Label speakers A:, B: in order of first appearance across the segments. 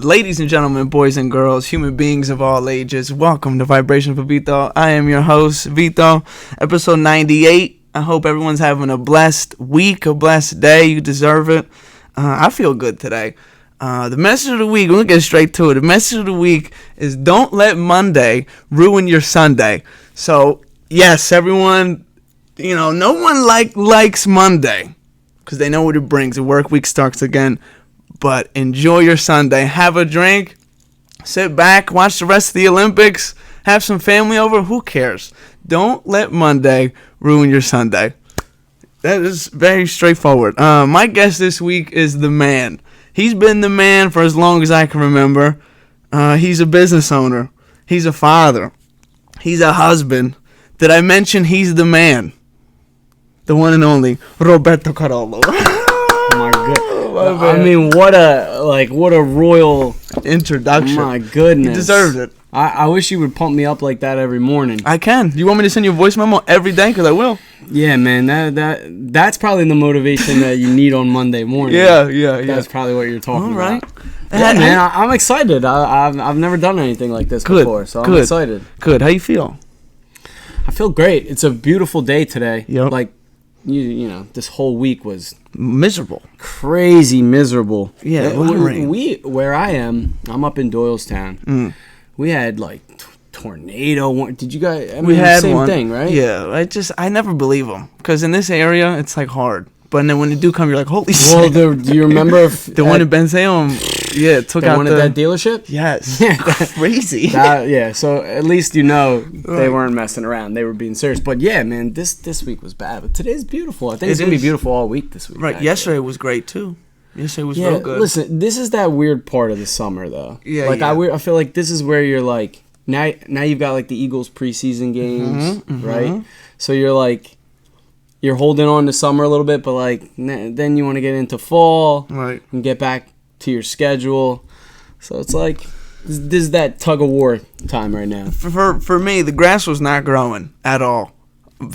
A: Ladies and gentlemen, boys and girls, human beings of all ages, welcome to Vibration for Vito. I am your host, Vito, episode 98. I hope everyone's having a blessed week, a blessed day. You deserve it. I feel good today. The message of the week, we're going to get straight to it. The message of the week is don't let Monday ruin your Sunday. So, yes, everyone, no one likes Monday because they know what it brings. The work week starts again. But enjoy your Sunday. Have a drink. Sit back. Watch the rest of the Olympics. Have some family over. Who cares? Don't let Monday ruin your Sunday. That is very straightforward. My guest this week is the man. He's been the man for as long as I can remember. He's a business owner. He's a father. He's a husband. Did I mention he's the man? The one and only Roberto Carollo.
B: Oh my God. I mean, what a royal
A: introduction.
B: My goodness.
A: You deserved it.
B: I wish you would pump me up like that every morning.
A: I can. Do you want me to send you a voice memo every day? Because I will.
B: Yeah, man. That's probably the motivation that you need on Monday morning.
A: Yeah.
B: That's probably what you're talking
A: about. All right.
B: Yeah, man. I'm excited. I've never done anything like this before, so I'm excited.
A: Good. How you feel?
B: I feel great. It's a beautiful day today.
A: Yep.
B: Like, you know, this whole week was
A: miserable,
B: crazy miserable.
A: Yeah,
B: where I am, I'm up in Doylestown. We had like tornado. Did you guys? I mean,
A: we had
B: same
A: one
B: thing, right?
A: Yeah, I never believe them because in this area it's like hard, but then when they do come, you're like, holy shit.
B: Well, do you remember
A: the one in Bensalem? Yeah, took out
B: one at that dealership.
A: Yes, crazy.
B: Yeah, so at least they weren't messing around. They were being serious. But yeah, man, this week was bad. But today's beautiful. I think it's gonna be beautiful all week this week.
A: Right. Actually. Yesterday was great too. Yesterday was real good.
B: Listen, this is that weird part of the summer though.
A: Yeah.
B: Like I feel like this is where you're like now you've got like the Eagles preseason games, right? So you're holding on to summer a little bit, but like then you want to get into fall,
A: right,
B: and get back to your schedule. So it's like this is that tug of war time right now.
A: For me, the grass was not growing at all.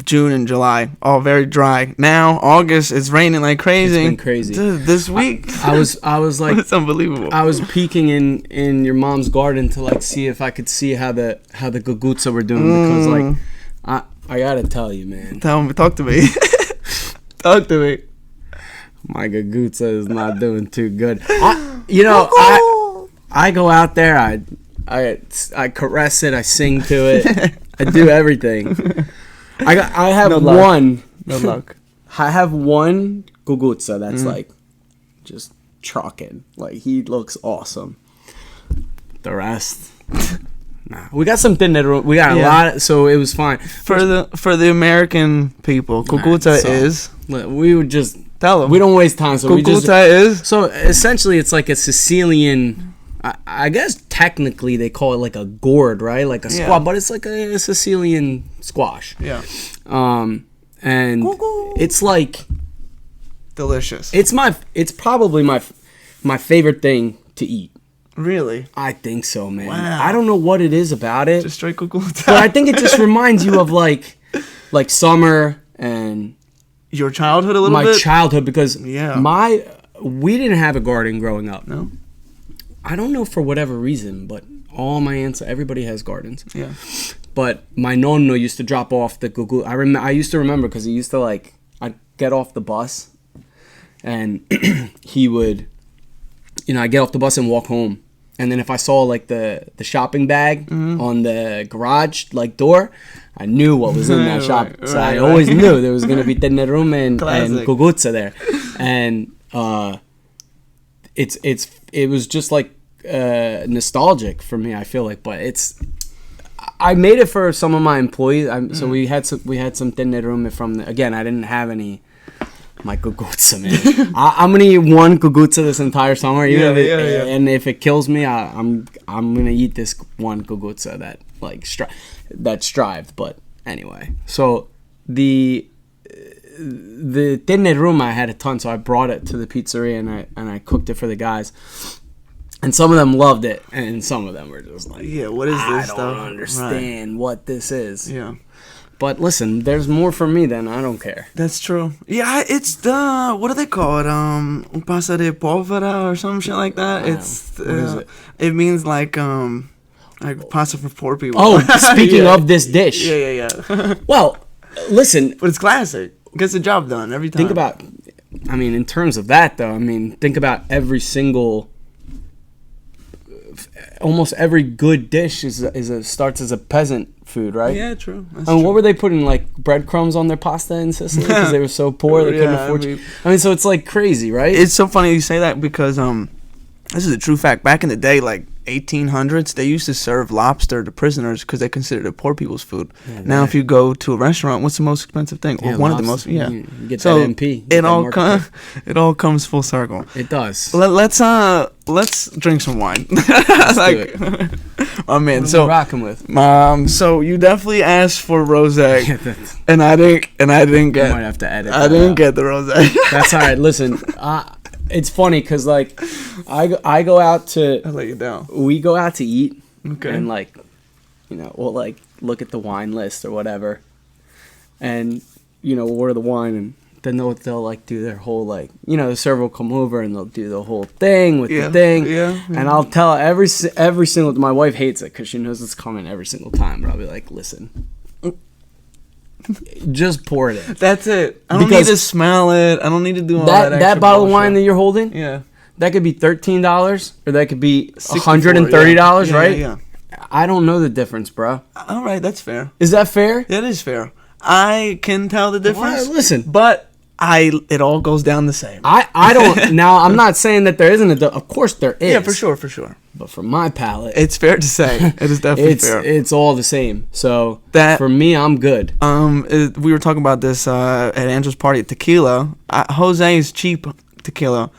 A: June and July, all very dry. Now August, it's raining like crazy.
B: It's been crazy.
A: Dude, this week.
B: I was like,
A: it's unbelievable.
B: I was peeking in your mom's garden to like see if I could see how the gugutsa were doing because like I gotta tell you, man.
A: Talk to me. Talk to me.
B: My gugutsa is not doing too good. I go out there. I caress it. I sing to it. I do everything. I have one.
A: No luck.
B: I have one gugutsa that's like just trucking. Like he looks awesome. The rest, nah. We got some dinner. We got a lot, so it was fine.
A: For the American people, gugutsa is.
B: We would just
A: tell them.
B: We don't waste time. So
A: gugutsa is.
B: So essentially, it's like a Sicilian. I guess technically they call it like a gourd, right? Like a squash, but it's like a Sicilian squash.
A: Yeah.
B: And it's like
A: delicious.
B: It's probably my favorite thing to eat.
A: Really?
B: I think so, man.
A: Wow.
B: I don't know what it is about it.
A: Just straight gugutsa.
B: But I think it just reminds you of like summer and
A: your childhood a little bit.
B: My childhood because we didn't have a garden growing up.
A: No.
B: I don't know for whatever reason, but all my aunts, everybody has gardens.
A: Yeah.
B: But my nonno used to drop off the gugu. I used to remember because he used to I'd get off the bus, and he would, I'd get off the bus and walk home. And then if I saw like the shopping bag on the garage door, I knew what was in that shop. So I always knew there was gonna be tenerume and gugutsa there, and it was just like nostalgic for me. I feel like, but I made it for some of my employees. So we had some tenerume from again. I didn't have any my gugutsa, man. I'm gonna eat one gugutsa this entire summer. And if it kills me, I'm gonna eat this one gugutsa that strived. But anyway, so the tenerume I had a ton, so I brought it to the pizzeria and I cooked it for the guys. And some of them loved it, and some of them were just like,
A: "Yeah, what is this
B: I
A: stuff?
B: don't understand what this is."
A: Yeah.
B: But listen, there's more for me than I don't care.
A: That's true. Yeah, it's the, what do they call it? Pasta de povera or some shit like that. It's
B: What is it?
A: It means like pasta for poor people.
B: Oh, speaking
A: Yeah.
B: of this dish.
A: Yeah.
B: Well, listen.
A: But it's classic. Gets the job done every time.
B: Think about, I mean, in terms of that, though, I mean, think about almost every good dish starts as a peasant food, right?
A: Yeah, true. That's
B: I mean,
A: true.
B: what were they putting, like, breadcrumbs on their pasta in Sicily because they were so poor they couldn't
A: Yeah,
B: afford I mean, so it's, like, crazy, right?
A: It's so funny you say that because this is a true fact. Back in the day, like 1800s, they used to serve lobster to prisoners because they considered it poor people's food.
B: Yeah,
A: now, if you go to a restaurant, what's the most expensive thing?
B: Yeah,
A: Or one of the
B: lobster.
A: most. Yeah.
B: You get
A: So
B: that MP. Get
A: it
B: that
A: all
B: market
A: it all comes full circle.
B: It does.
A: Let's drink some wine. Like, oh man,
B: What are
A: so
B: we rocking with?
A: so you definitely asked for rosé, and I didn't get.
B: I might have to edit.
A: I didn't get the rosé.
B: That's all right. Listen, it's funny because like I go out to.
A: I let you down.
B: We go out to eat,
A: Okay.
B: and like, we'll like look at the wine list or whatever, and we'll order the wine, and then they'll like do their whole like the server will come over and they'll do the whole thing with the thing, and I'll tell every single. My wife hates it because she knows it's coming every single time, but I'll be like, listen. Just pour it in.
A: That's it. I don't need to smell it. I don't need to do all that.
B: That bottle of wine that you're holding,
A: yeah,
B: that could be $13 or that could be $130, right?
A: Yeah.
B: I don't know the difference, bro.
A: All right, that's fair.
B: Is that fair?
A: That is fair. I can tell the difference.
B: Well, listen,
A: but it all goes down the same.
B: I don't. Now I'm not saying that there isn't of course there is.
A: Yeah, for sure.
B: But for my palate,
A: It's fair to say. It is definitely fair.
B: It's all the same. So
A: That-
B: for me, I'm good.
A: We were talking about this at Andrew's party. Tequila. Jose is cheap tequila,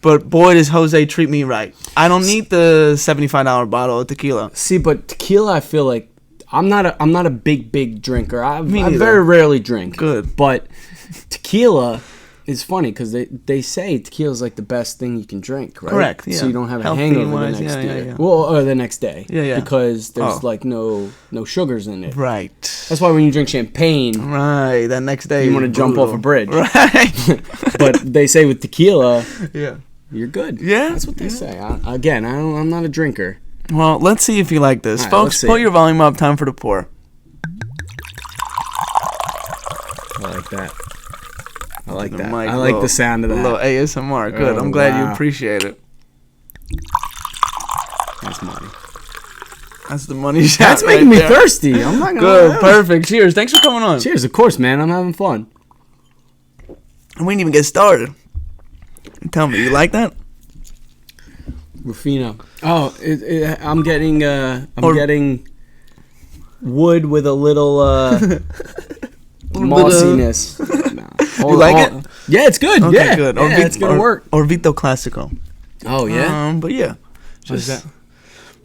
A: but boy does Jose treat me right. I don't need the $75 bottle of tequila.
B: See, but tequila, I feel like I'm not a big drinker. I
A: neither.
B: very rarely drink.
A: Good.
B: But tequila is funny because they say tequila is like the best thing you can drink, right?
A: Correct, yeah.
B: So you don't have a
A: Healthy
B: hangover
A: wise,
B: the next day.
A: yeah.
B: Well, or the next day.
A: Yeah.
B: Because there's
A: Oh.
B: like no sugars in it.
A: Right.
B: That's why when you drink champagne,
A: Right. That next day
B: you
A: is
B: want to jump
A: brutal.
B: off a bridge.
A: Right.
B: But they say with tequila,
A: Yeah.
B: you're good.
A: Yeah,
B: That's what they
A: yeah.
B: say. I'm not a drinker.
A: Well, let's see if you like this.
B: All right,
A: Folks,
B: let's see.
A: pull your volume up. Time for the pour.
B: I like that. I like
A: The
B: that.
A: mic,
B: I like the sound of
A: A
B: that.
A: little ASMR. Good.
B: Oh,
A: I'm glad you
B: wow.
A: appreciate it.
B: That's money.
A: That's the money shot.
B: That's making
A: right
B: me
A: there.
B: thirsty. I'm not gonna
A: Good.
B: lie.
A: Perfect. Cheers. Thanks for coming on.
B: Cheers, of course, man. I'm having fun.
A: We didn't even get started. Tell me, you like that?
B: Rufino. Oh, I'm getting getting wood with a little mossiness.
A: You like it?
B: Yeah, it's good.
A: Okay,
B: yeah,
A: good.
B: Yeah, it's gonna work.
A: Or Vito Classico.
B: Oh yeah.
A: But yeah.
B: What is
A: Just-
B: that?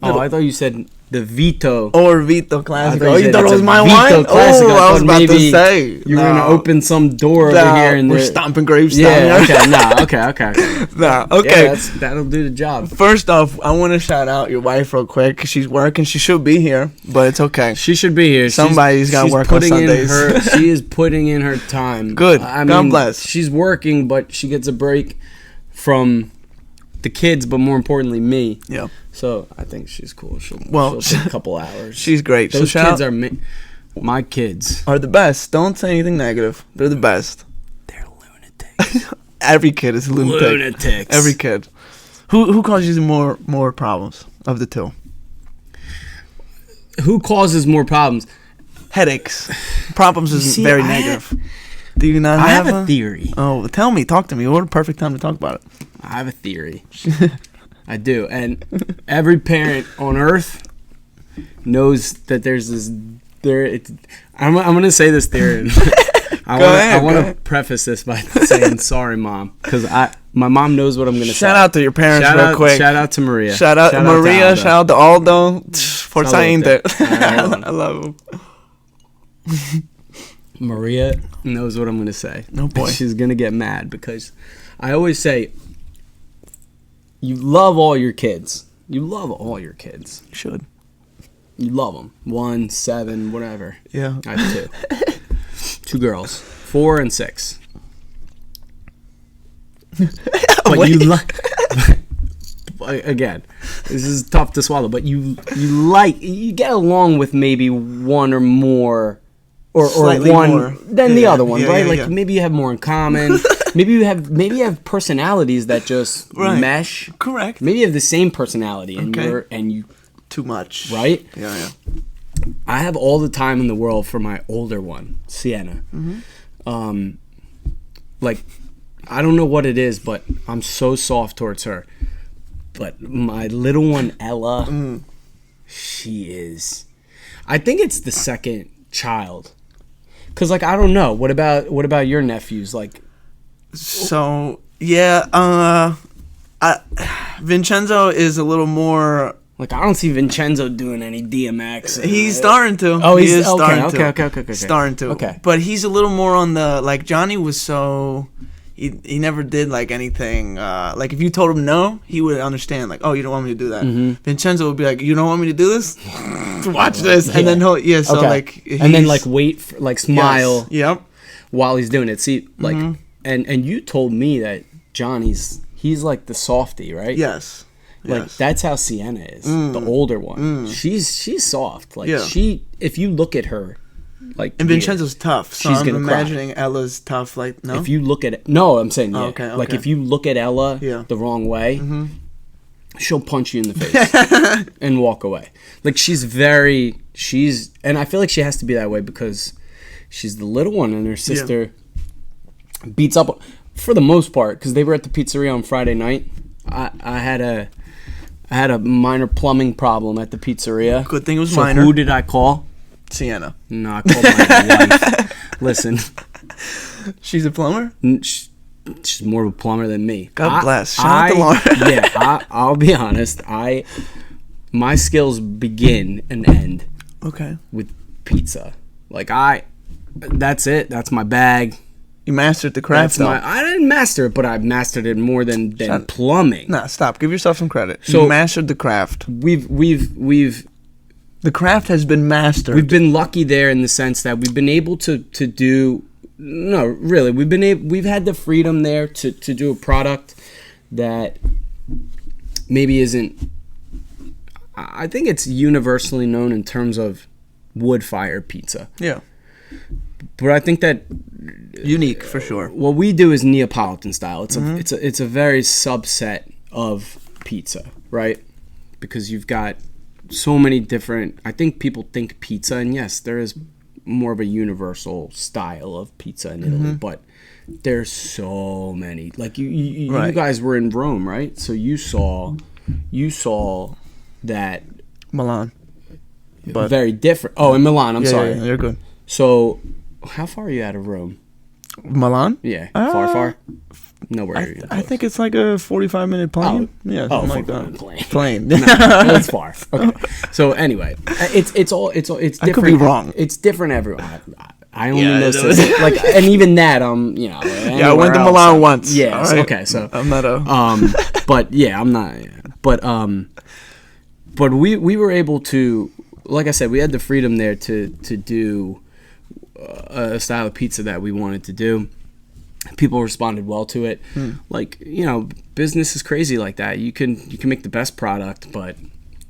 B: Oh, I thought you said the Vito.
A: Or Vito Classico. Oh, you
B: said
A: thought it
B: it's
A: was
B: a
A: my
B: Vito
A: wine?
B: Classico.
A: Oh, I was
B: thought
A: about to
B: maybe
A: say.
B: you were gonna open some door over here and
A: we're stomping grapes down
B: Yeah.
A: here.
B: Okay. Nah. Okay.
A: Nah,
B: Yeah,
A: okay.
B: that'll do the job.
A: First off, I want to shout out your wife real quick 'cause she's working. She should be here, but it's okay.
B: She should be here.
A: Somebody's gotta
B: she's
A: work on
B: putting in
A: Sundays.
B: she is putting in her time.
A: Good.
B: I
A: God
B: mean,
A: bless.
B: She's working, but she gets a break from the kids, but more importantly, me.
A: Yeah.
B: So I think she's cool. She'll take a couple hours.
A: She's great.
B: Those
A: so shout
B: kids
A: out,
B: are my kids.
A: are the best. Don't say anything negative. They're the best.
B: They're lunatics.
A: Every kid is a lunatic.
B: Lunatics.
A: Every kid. Who causes you more problems of the two?
B: Who causes more problems?
A: Headaches. Problems is
B: see,
A: very
B: I
A: negative. Do you not
B: I
A: have
B: have a theory.
A: Oh, tell me. Talk to me. What a perfect time to talk about it.
B: I have a theory. I do, and every parent on earth knows that there's this. I'm gonna say this theory. I want to preface this by saying sorry, Mom, because my mom knows what I'm gonna say.
A: Shout out to your parents real quick.
B: Shout out to Maria.
A: Shout out to Maria. Shout out to Aldo. For saying that.
B: Saludos.
A: I love him.
B: Maria knows what I'm gonna say.
A: Oh, boy.
B: She's gonna get mad because I always say you love all your kids. You love all your kids.
A: You should.
B: You love them. 1, 7, whatever.
A: Yeah.
B: I have 2 girls, 4 and 6. But again, this is tough to swallow. But you get along with maybe one or more, or one
A: more
B: than the other one, right?
A: Yeah.
B: Maybe you have more in common. maybe you have personalities that just mesh.
A: Correct.
B: Maybe you have the same personality, and you
A: too much,
B: right?
A: Yeah.
B: I have all the time in the world for my older one, Sienna. Like, I don't know what it is, but I'm so soft towards her. But my little one, Ella, she is. I think it's the second child. 'Cause, like, I don't know. What about your nephews? Like,
A: so yeah, Vincenzo is a little more.
B: Like, I don't see Vincenzo doing any DMX.
A: He's starting to.
B: Oh,
A: he
B: is
A: starting to.
B: Okay.
A: Starting to.
B: Okay.
A: But he's a little more on the, like, Johnny was so, he never did, like, anything. Like, if you told him no, he would understand. Like, oh, you don't want me to do that. Vincenzo would be like, you don't want me to do this? Watch this. And then he'll, like.
B: And then, like, wait, for, like, smile.
A: Yes. Yep.
B: While he's doing it. See, like, and you told me that Johnny's, he's like the softie, right?
A: Yes.
B: Like, that's how Sienna is, the older one. She's soft. Like, if you look at her, like,
A: and Vincenzo's tough. So
B: she's
A: I'm
B: gonna
A: imagining Ella's tough. Like, no.
B: If you look at it, no, I'm saying
A: okay.
B: Like, if you look at Ella the wrong way, she'll punch you in the face and walk away. Like, and I feel like she has to be that way because she's the little one, and her sister beats up for the most part, because they were at the pizzeria on Friday night. I had a minor plumbing problem at the pizzeria.
A: Good thing it was
B: so
A: minor.
B: Who did I call?
A: Sienna.
B: No, I called my wife. Listen.
A: She's a plumber?
B: She's more of a plumber than me.
A: God bless. Shout out to Laura.
B: I'll be honest. My skills begin and end with pizza. Like, that's it. That's my bag.
A: You mastered the craft, though.
B: I didn't master it, but I mastered it more than plumbing.
A: Nah, stop. Give yourself some credit.
B: So
A: you mastered the craft. The craft has been mastered.
B: We've been lucky there in the sense that we've been able to do. No, really, we've had the freedom there to do a product that maybe isn't. I think it's universally known in terms of wood-fired pizza.
A: Yeah.
B: But I think that
A: unique for sure.
B: What we do is Neapolitan style. It's a very subset of pizza, right? Because you've got so many different. I think people think pizza, and yes, there is more of a universal style of pizza in Italy, but there's so many. Like you guys were in Rome, right? So you saw that
A: Milan, but
B: very different. Oh, in Milan. I'm sorry.
A: Yeah, you're good.
B: So, how far are you out of Rome?
A: Milan?
B: Yeah, far. Nowhere.
A: I think it's like a 45-minute plane. Something like that. Plane.
B: No, that's far. Okay. So anyway, it's different.
A: I could be wrong.
B: It's different everywhere. I only know like, and even that,
A: I went to Milan once.
B: Yeah.
A: Right.
B: Okay. So
A: I'm not a.
B: But yeah, I'm not. But we were able to, like I said, we had the freedom there to do a style of pizza that we wanted to do. People responded well to it. Like, business is crazy like that. You can make the best product, but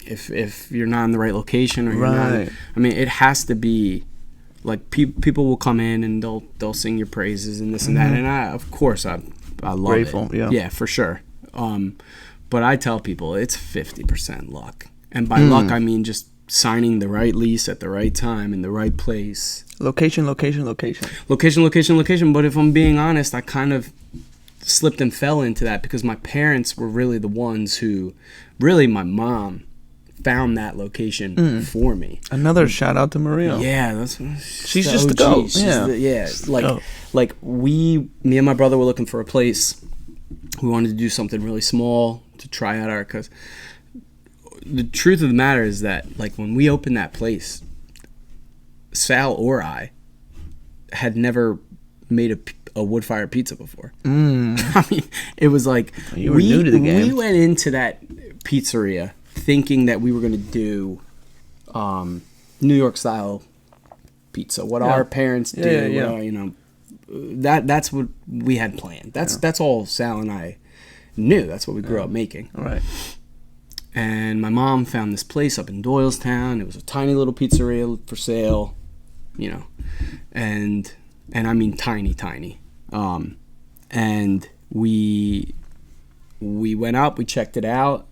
B: if you're not in the right location or you're not, it has to be like people will come in and they'll sing your praises and this and that, and I love
A: grateful,
B: it. Yeah, for sure. But I tell people it's 50% luck, and by luck I mean just signing the right lease at the right time in the right place. Location. But if I'm being honest, I kind of slipped and fell into that because my parents were really the ones who, really my mom, found that location for me.
A: Another shout out to Maria.
B: Yeah,
A: she's just the GOAT.
B: Me and my brother were looking for a place. We wanted to do something really small to try out because the truth of the matter is that, like, when we opened that place, Sal or I had never made a wood-fired pizza before. I mean, it was like
A: you were new to the game.
B: We went into that pizzeria thinking that we were going to do New York style pizza, what our parents do. You know, that's what we had planned. That's all Sal and I knew. That's what we grew up making.
A: All right.
B: And my mom found this place up in Doylestown. It was a tiny little pizzeria for sale, you know, and I mean tiny. And we went up, we checked it out,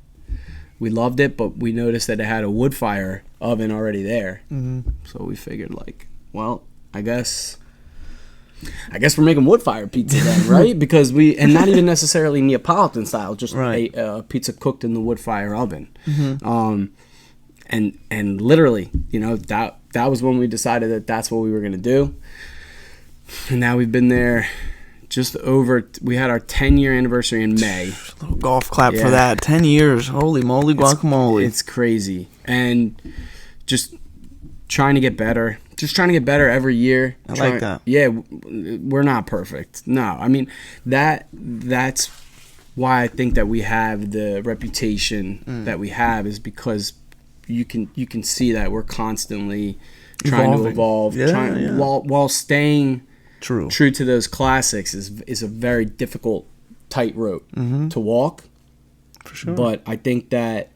B: we loved it, but we noticed that it had a wood fire oven already there. Mm-hmm. So we figured, like, well, I guess we're making wood fire pizza then, right? Because and not even necessarily Neapolitan style, just a pizza cooked in the wood fire oven. Mm-hmm. And literally, you know, that was when we decided that that's what we were gonna do. And now we've been there we had our 10-year anniversary in May.
A: A little golf clap for that. 10 years. Holy moly, guacamole.
B: It's crazy. And just trying to get better. Just trying to get better every year.
A: I like that.
B: Yeah, we're not perfect. No, I mean, that's why I think that we have the reputation that we have, is because you can see that we're constantly trying to evolve, while staying true to those classics is a very difficult tightrope to walk. For sure. But I think that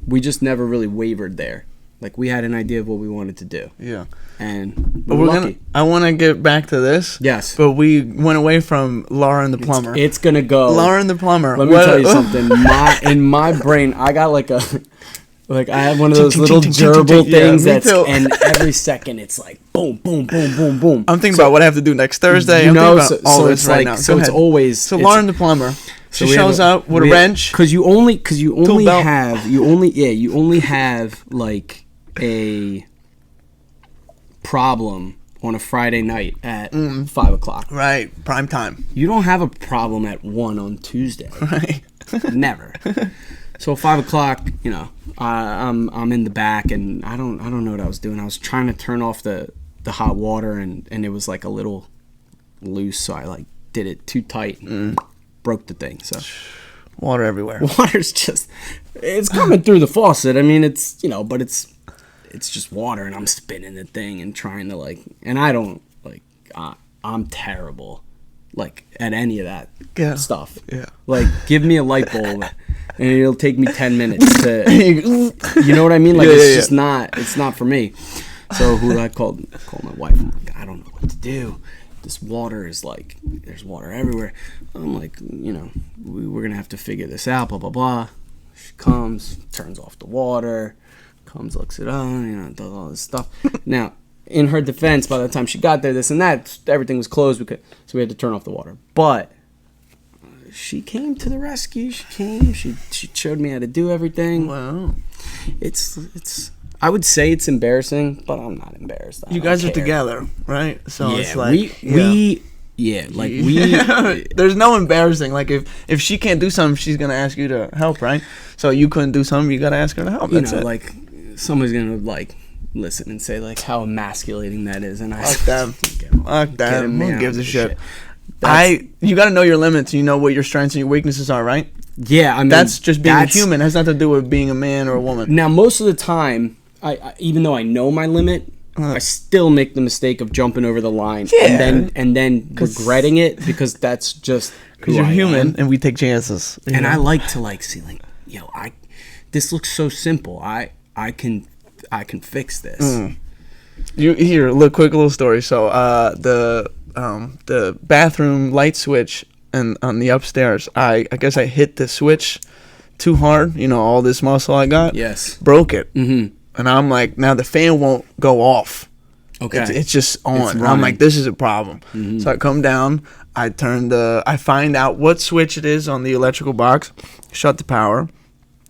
B: we just never really wavered there. Like, we had an idea of what we wanted to do. Yeah. And we're lucky.
A: I want to get back to this.
B: Yes.
A: But we went away from Laura and the Plumber.
B: It's going to go.
A: Laura and the Plumber.
B: Let me tell you something. In my brain, I got like I have one of those little gerbil things and every second it's like boom, boom, boom, boom, boom.
A: I'm thinking about what I have to do next Thursday. I'm thinking about all this right now.
B: So it's always.
A: So Laura and the Plumber. She shows up with a wrench.
B: Because you only have like a problem on a Friday night at 5:00.
A: Right, prime time.
B: You don't have a problem at 1 on Tuesday.
A: Right.
B: Never. So 5:00, you know, I'm in the back, and I don't know what I was doing. I was trying to turn off the hot water, and it was like a little loose, so I like did it too tight and broke the thing. So
A: water everywhere.
B: Water's just, it's coming through the faucet. I mean, it's, you know, but it's just water, and I'm spinning the thing and trying to and I don't I'm terrible at any of that stuff. Yeah. Like, give me a light bulb and it'll take me 10 minutes to, you know what I mean? Like, it's just not, it's not for me. So I called my wife. I'm like, I don't know what to do. This water is there's water everywhere. I'm like, you know, we're going to have to figure this out, blah, blah, blah. She comes, turns off the water, comes, looks it up, you know, does all this stuff. Now, in her defense, by the time she got there, this and that, everything was closed, so we had to turn off the water. But she came to the rescue. She came. She showed me how to do everything.
A: Wow.
B: It's. I would say it's embarrassing, but I'm not embarrassed.
A: You guys are together, right? So it's there's no embarrassing. Like, if she can't do something, she's gonna ask you to help, right? So you couldn't do something, you gotta ask her to help.
B: That's it. Like, somebody's gonna listen and say how emasculating that is, and
A: fuck them. Fuck them. Who gives a shit? You got to know your limits. You know what your strengths and your weaknesses are, right?
B: Yeah, I mean,
A: that's just being a human. It has nothing to do with being a man or a woman.
B: Now, most of the time, I even though I know my limit, I still make the mistake of jumping over the line and then regretting it, because that's just
A: because you're human and we take chances.
B: And I like to see this looks so simple. I can fix this.
A: Here, look, quick little story. So the bathroom light switch and on the upstairs, I guess I hit the switch too hard. You know, all this muscle I got.
B: Yes.
A: Broke it. Mm-hmm. And I'm like, now the fan won't go off.
B: Okay.
A: It's just on. I'm like, this is a problem. Mm-hmm. So I come down. I find out what switch it is on the electrical box. Shut the power.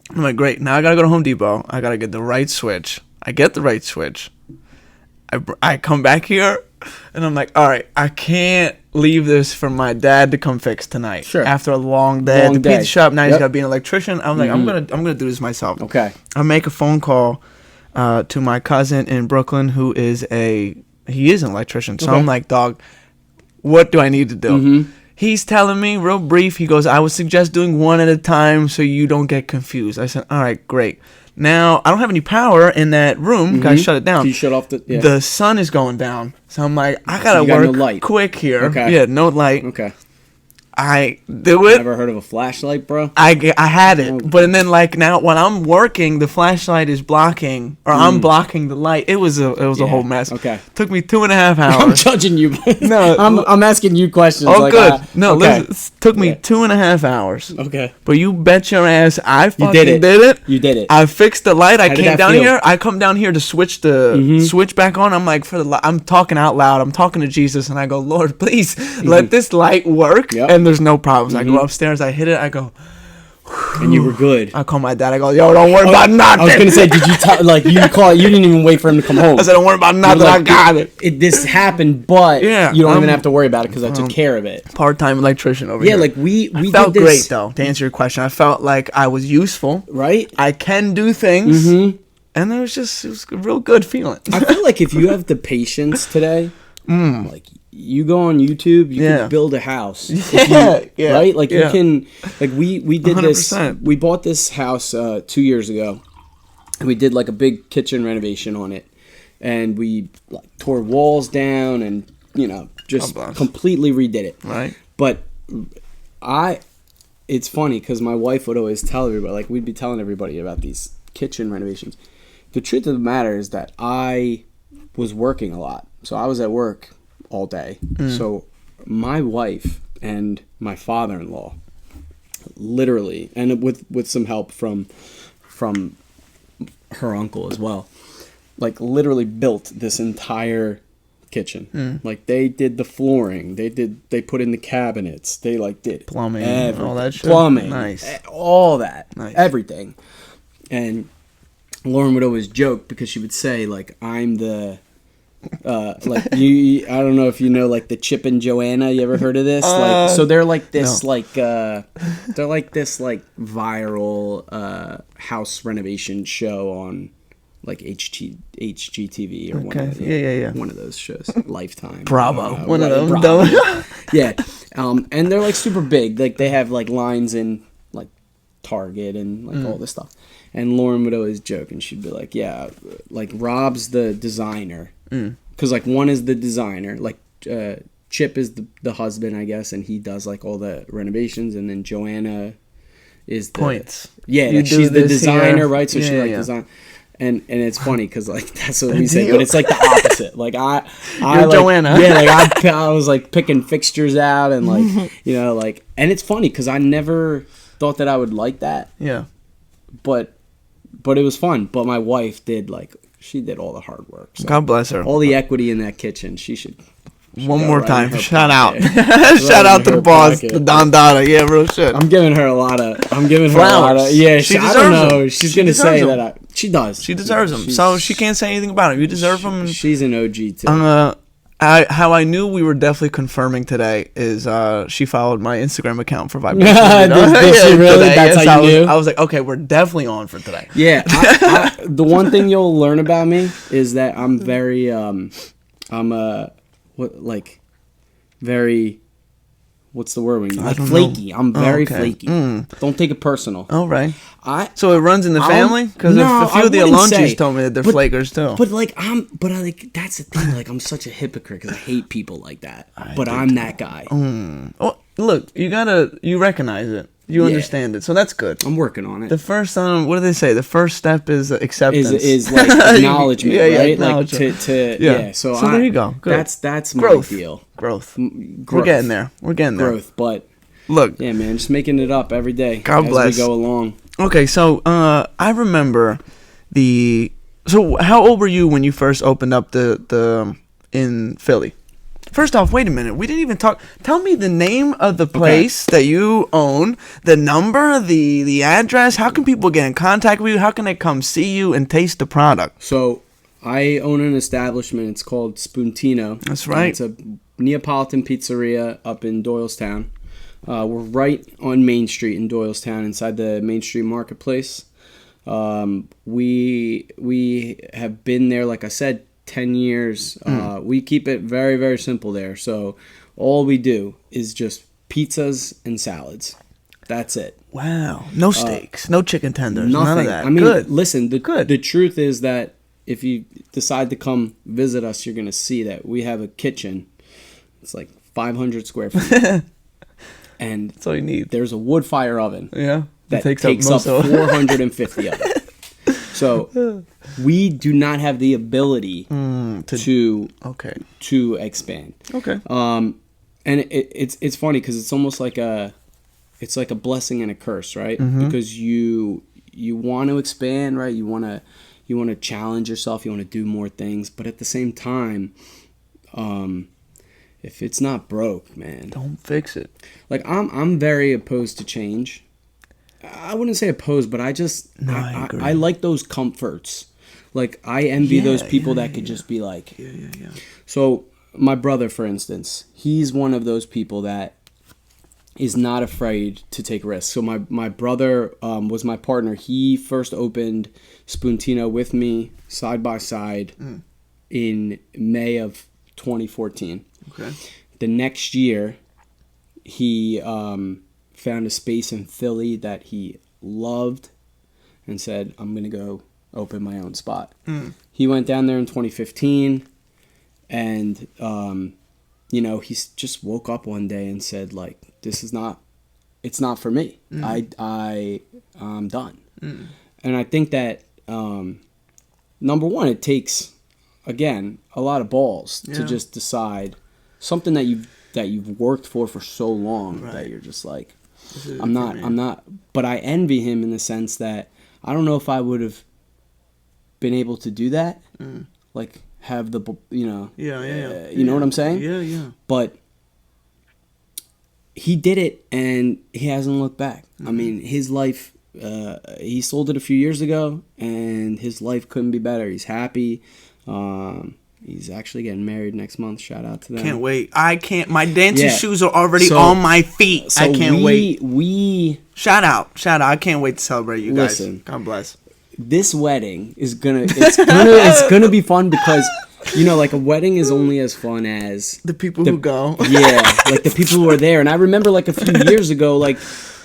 A: I'm like, great. Now I gotta go to Home Depot. I gotta get the right switch. I get the right switch. I come back here, and I'm like, all right, I can't leave this for my dad to come fix tonight. Sure. After a long day at the pizza shop, now he's got to be an electrician. I'm like, I'm gonna do this myself.
B: Okay.
A: I make a phone call to my cousin in Brooklyn, who is an electrician. So I'm like, dog, what do I need to do? Mm-hmm. He's telling me real brief. He goes, I would suggest doing one at a time so you don't get confused. I said, all right, great. Now, I don't have any power in that room. I shut it down.
B: So you shut off the... Yeah.
A: The sun is going down. So I'm like, I got to
B: got
A: work
B: no light.
A: quick here.
B: Okay.
A: Yeah, no light.
B: Okay.
A: I do it.
B: Never heard of a flashlight, bro?
A: I had it. But and then like now when I'm working, the flashlight is blocking or I'm blocking the light. It was a whole mess.
B: Okay.
A: Took me 2.5 hours.
B: I'm judging you.
A: No,
B: I'm asking you questions.
A: Oh,
B: like,
A: good. No,
B: okay.
A: listen, it took me 2.5 hours.
B: Okay.
A: But you bet your ass I fucking
B: did it.
A: You
B: did it.
A: I fixed the light. I
B: How did
A: came
B: that
A: down
B: feel?
A: here. I come down here to switch the switch back on. I'm like, I'm talking out loud. I'm talking to Jesus, and I go, Lord, please let this light work.
B: Yep.
A: And there's no problems. I go upstairs. I hit it. I go.
B: And you were good.
A: I call my dad. I go, yo, don't worry about nothing.
B: I was gonna say, did you you call it? You didn't even wait for him to come home.
A: I said, don't worry about nothing.
B: Like,
A: I got it.
B: This happened, but
A: Yeah,
B: you don't even have to worry about it because I took care of it.
A: Part-time electrician over here.
B: Yeah, like we
A: felt
B: did this,
A: great though. To answer your question, I felt like I was useful.
B: right?
A: I can do things, and it was a real good feeling.
B: I feel like if you have the patience today, like you go on YouTube, you can build a house. Right? Like you can, like we did 100%. This. We bought this house 2 years ago, and we did like a big kitchen renovation on it, and we like tore walls down and just completely redid it.
A: Right.
B: But it's funny because my wife would always tell everybody, like we'd be telling everybody about these kitchen renovations. The truth of the matter is that I was working a lot, so I was at work all day. So my wife and my father-in-law literally, and with some help from her uncle as well, like literally built this entire kitchen. Like they did the flooring, they put in the cabinets, they like did
A: plumbing, all that shit.
B: Plumbing,
A: nice,
B: all that,
A: nice.
B: Everything. And Lauren would always joke because she would say like, I'm the like you, I don't know if you know like the Chip and Joanna. You ever heard of this? Like, so they're like this,
A: no.
B: like they're like this like viral house renovation show on like HGTV or one of those shows. Lifetime,
A: Bravo, one of them.
B: Bravo. Yeah, and they're like super big. Like they have like lines in like Target and like all this stuff. And Lauren would always joke, and she'd be like, "Yeah, like Rob's the designer." Because like one is the designer, like Chip is the husband, I guess, and he does like all the renovations, and then Joanna is the
A: points.
B: Yeah, she's the designer, right? So she design, and it's funny because like that's what we say, but it's like the opposite. Like I
A: You're
B: like,
A: Joanna.
B: Yeah, like I was like picking fixtures out and like like, and it's funny because I never thought that I would like that.
A: Yeah,
B: but it was fun. But my wife did like. She did all the hard work. So
A: God bless her.
B: All the equity in that kitchen. She should
A: one more time. Shout out.
B: Right
A: Shout out to the boss,
B: pocket.
A: the Don Dada. Yeah, real shit.
B: I'm giving her a lot of.
A: She
B: Yeah,
A: deserves
B: I don't know.
A: them.
B: She's
A: She
B: gonna say
A: deserves
B: that. She does.
A: She deserves them. So she can't say anything about him. You deserve them.
B: She's an OG too.
A: How I knew we were definitely confirming today is she followed my Instagram account for Vibration.
B: Did she really? That's how you knew?
A: I was like, okay, we're definitely on for today.
B: Yeah. The one thing you'll learn about me is that I'm very very. What's the word when you like flaky? I'm very flaky. Don't take it personal.
A: All right.
B: So
A: it runs in the family because a few of the Alonjis told me that they're flakers too.
B: But like that's the thing. Like I'm such a hypocrite because I hate people like that. But I'm that guy.
A: Oh, look, you recognize it. You understand it, so that's good.
B: I'm working on it.
A: The first what do they say? The first step is acceptance.
B: Is like acknowledgement, right?
A: Acknowledgement.
B: Like So
A: there you go. Good.
B: That's
A: growth.
B: My deal.
A: Growth. We're getting there.
B: Growth, but
A: look.
B: Yeah, man, just making it up every day.
A: God bless.
B: As we go along.
A: Okay, so I remember So how old were you when you first opened up the in Philly? First off, wait a minute. We didn't even talk. Tell me the name of the place that you own, the number, the address. How can people get in contact with you? How can they come see you and taste the product?
B: So I own an establishment. It's called Spuntino.
A: That's right.
B: It's a Neapolitan pizzeria up in Doylestown. We're right on Main Street in Doylestown, inside the Main Street Marketplace. We have been there, like I said, 10 years. We keep it very, very simple there. So all we do is just pizzas and salads. That's it.
A: Wow. No steaks, no chicken tenders,
B: Nothing.
A: none of that.
B: I mean,
A: Good.
B: listen,
A: Good.
B: The truth is that if you decide to come visit us, you're going to see that we have a kitchen. It's like 500 square feet. And
A: That's all you need.
B: there's a wood fire oven
A: Yeah.
B: that
A: It
B: takes up 450 of it. So we do not have the ability to expand.
A: Okay.
B: And it's funny because it's almost like a blessing and a curse, right? Because you want to expand, right? You want to challenge yourself. You want to do more things, but at the same time, if it's not broke, man,
A: don't fix it.
B: Like I'm very opposed to change. I wouldn't say opposed, but I agree. I like those comforts. Like I envy those people that could just be like,
A: yeah.
B: So my brother, for instance, he's one of those people that is not afraid to take risks. So my brother was my partner. He first opened Spuntino with me side by side in May of 2014.
A: Okay.
B: The next year, he found a space in Philly that he loved and said, I'm going to go open my own spot. He went down there in 2015 and, he just woke up one day and said, like, it's not for me. I'm done. And I think that, number one, it takes, again, a lot of balls to just decide something that you've worked for so long that you're just like, I'm not, but I envy him in the sense that I don't know if I would have been able to do that. Like have the, you know what I'm saying?
A: Yeah.
B: But he did it and he hasn't looked back. I mean, his life, he sold it a few years ago and his life couldn't be better. He's happy. He's actually getting married next month. Shout out to them.
A: Can't wait. I can't. My dancing shoes are already on my feet.
B: So
A: I can't wait.
B: We
A: shout out. I can't wait to celebrate you guys.
B: Listen,
A: God bless.
B: This wedding is it's gonna be fun because like a wedding is only as fun as
A: the people who go.
B: Yeah, like the people who are there. And I remember like a few years ago, like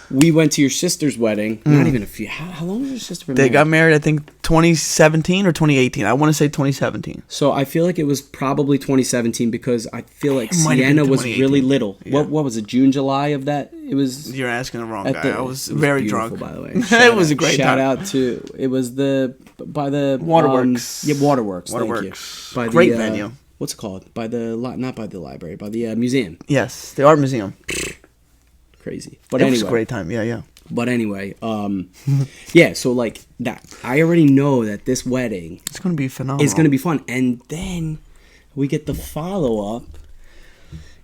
B: we went to your sister's wedding. Not even a few. How long was your sister been married?
A: They got married, I think, 2017 or 2018. I want to say 2017.
B: So I feel like it was probably 2017 because I feel like Sienna was really little. Yeah. What was it? June, July of that? It was.
A: You're asking the wrong guy. I was very drunk.
B: By the way,
A: it was a great time.
B: Shout out to it was by the
A: Waterworks.
B: Waterworks.
A: Waterworks.
B: Thank you.
A: Great venue.
B: What's it called? Not by the library, by the museum.
A: Yes, the art museum.
B: Crazy, but
A: it was a great time. Yeah.
B: But anyway, so like that, I already know that this wedding
A: it's gonna be phenomenal.
B: It's gonna be fun, and then we get the follow up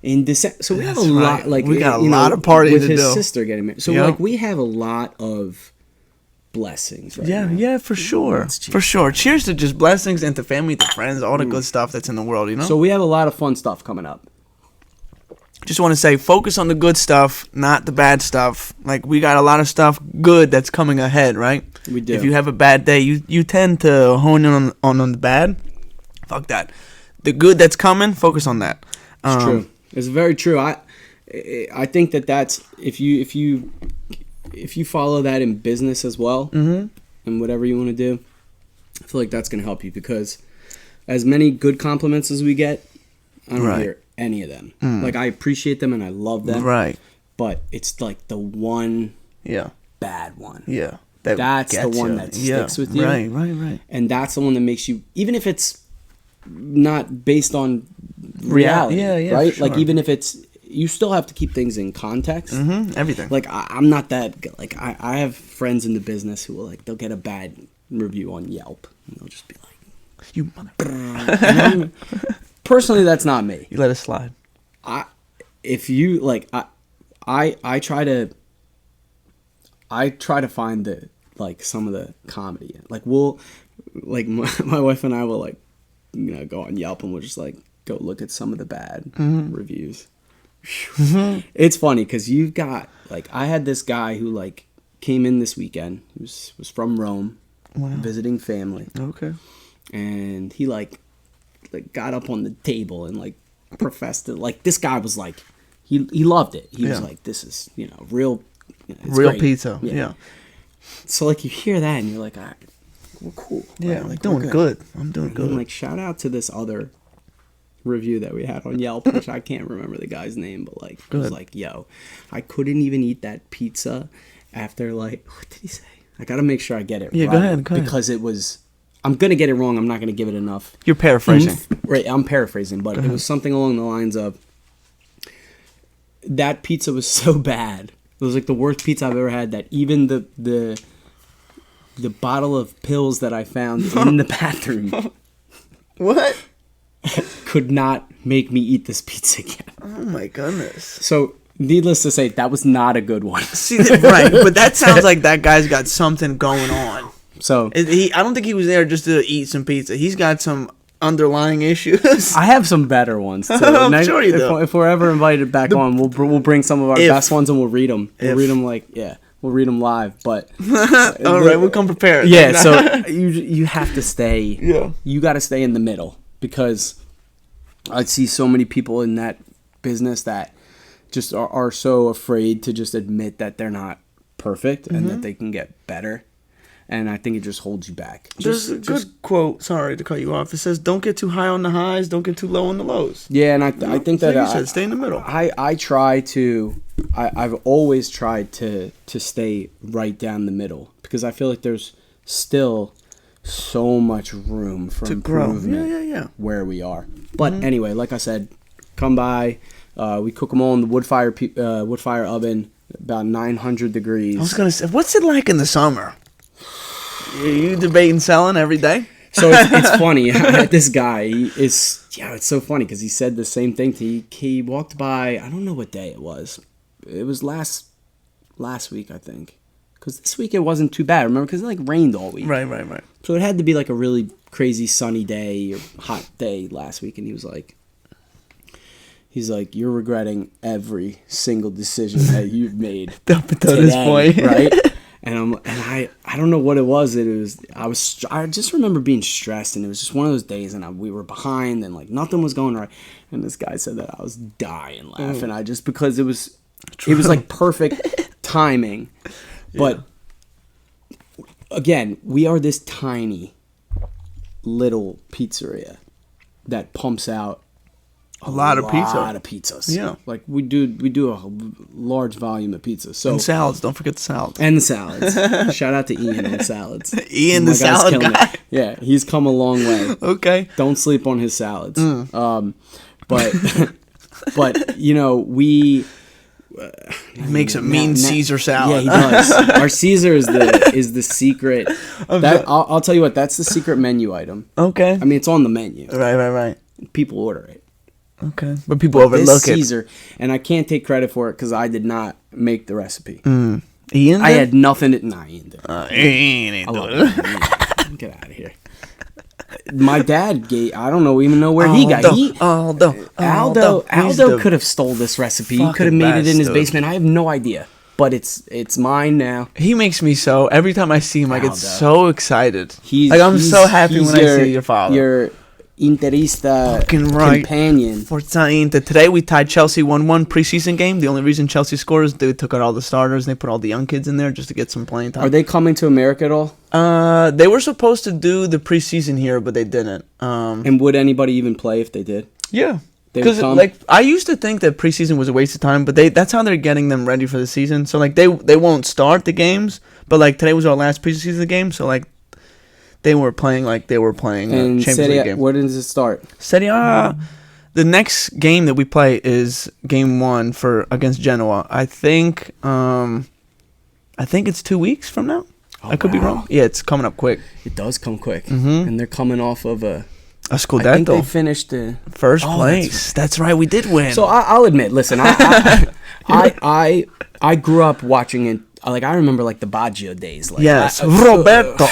B: in December. So we have a lot. Like
A: we got a lot of parties
B: with
A: to
B: his
A: do.
B: sister getting married. So like we have a lot of blessings. Right now.
A: Yeah, for sure, for sure. Cheers to just blessings and to family, to friends, all the good stuff that's in the world.
B: So we have a lot of fun stuff coming up.
A: Just want to say, focus on the good stuff, not the bad stuff. Like, we got a lot of stuff good that's coming ahead, right?
B: We do.
A: If you have a bad day, you tend to hone in on the bad. Fuck that. The good that's coming, focus on that.
B: It's true. It's very true. I think that's if you follow that in business as well, and whatever you want to do, I feel like that's going to help you because as many good compliments as we get, I don't hear any of them. Like I appreciate them and I love them.
A: Right.
B: But it's like the one bad one.
A: Yeah.
B: That's the one that sticks with you.
A: Right.
B: And that's the one that makes you, even if it's not based on reality, right? Sure. Like even if it's, you still have to keep things in context.
A: Everything.
B: Like I'm not that, like I have friends in the business who will like, they'll get a bad review on Yelp and they'll just be like,
A: you mother.
B: Personally, that's not me.
A: You let it slide.
B: I try to find the like some of the comedy. Like my wife and I will like go on Yelp and we'll just like go look at some of the bad reviews. It's funny because you've got like I had this guy who like came in this weekend. He was from Rome, visiting family.
A: Okay,
B: and he like got up on the table and like professed it. Like this guy was like he loved it. He was
A: Yeah.
B: like, "This is real, it's
A: Real
B: great."
A: pizza. Yeah.
B: So like you hear that and you're like, "All right, we're cool."
A: Yeah,
B: right?
A: like
B: We're
A: doing good. I'm doing
B: And
A: good.
B: then, like, shout out to this other review that we had on Yelp, which I can't remember the guy's name, but like, it was like, "Yo, I couldn't even eat that pizza after like, what did he say? I gotta make sure I get it right.
A: Go ahead.
B: Because it was, I'm gonna get it wrong. I'm not gonna give it enough.
A: You're paraphrasing.
B: Right, I'm paraphrasing, but it was something along the lines of, that pizza was so bad. It was like the worst pizza I've ever had, that even the bottle of pills that I found in the bathroom
A: What?
B: could not make me eat this pizza again."
A: Oh my goodness.
B: So, needless to say, that was not a good one.
A: See, right, but that sounds like that guy's got something going on.
B: So,
A: I don't think he was there just to eat some pizza. He's got some underlying issues.
B: I have some better ones too.
A: I'm sure you do.
B: If we're ever invited back on, we'll bring some of our best ones and we'll read them. We'll read them we'll read them live. But
A: all right, we'll come prepared.
B: yeah, so you have to stay.
A: Yeah.
B: You got to stay in the middle, because I see so many people in that business that just are so afraid to just admit that they're not perfect and that they can get better. And I think it just holds you back.
A: There's a good quote. Sorry to cut you off. It says, "Don't get too high on the highs. Don't get too low on the lows."
B: Yeah, and I think that
A: like you said, stay in the middle.
B: I try to. I've always tried to stay right down the middle, because I feel like there's still so much room for improvement where we are. But anyway, like I said, come by. We cook them all in the wood fire oven, about 900 degrees.
A: I was gonna say, what's it like in the summer? You debating selling every day?
B: So it's funny. This guy it's so funny, because he said the same thing to me. He walked by, I don't know what day it was. It was last week, I think. Because this week it wasn't too bad, remember? Because it rained all week.
A: Right.
B: So it had to be a really crazy sunny day or hot day last week. And he's like, "You're regretting every single decision that you've made
A: up until this point."
B: Right? And I don't know what it was. I just remember being stressed, and it was just one of those days, and we were behind, and nothing was going right. And this guy said that I was dying laughing. Because it was perfect timing. But again, we are this tiny little pizzeria that pumps out a lot of pizzas.
A: Yeah.
B: We do a large volume of pizzas. So,
A: and salads. Don't forget the salads.
B: And the salads. Shout out to Ian on salads.
A: Ian, the salad guy.
B: It. Yeah, he's come a long way.
A: Okay.
B: Don't sleep on his salads. But we.
A: He makes a mean Caesar salad.
B: Yeah, he does. Our Caesar is the secret. I'll tell you what. That's the secret menu item.
A: Okay.
B: I mean, it's on the menu.
A: Right.
B: People order it.
A: Okay. But people overlook it.
B: Caesar, and I can't take credit for it because I did not make the recipe.
A: Ian did?
B: I had nothing to... Nah, Ian did.
A: Ian ain't doing it.
B: Get out of here. My dad I don't even know where he got it. Aldo could have stole this recipe. He could have made it in his basement. I have no idea. But it's mine now.
A: He makes me so... Every time I see him, I get so excited. I'm so happy when I see your father.
B: Your Interista companion.
A: Forza Inter. Today we tied Chelsea 1-1 preseason game. The only reason Chelsea scored is they took out all the starters and they put all the young kids in there just to get some playing time.
B: Are they coming to America at all?
A: They were supposed to do the preseason here, but they didn't.
B: And would anybody even play if they did?
A: Yeah. Because I used to think that preseason was a waste of time, but that's how they're getting them ready for the season. So they won't start the games, but today was our last preseason game, so they were playing and Champions League game.
B: Where does it start?
A: Serie A. The next game that we play is game 1 against Genoa. I think it's 2 weeks from now. I could be wrong. Yeah, it's coming up quick.
B: It does come quick, and they're coming off of a
A: Scudetto.
B: I think they finished
A: first place. That's right. We did win.
B: So I'll admit. Listen, I grew up watching it. I remember the Baggio days.
A: Yes, Roberto.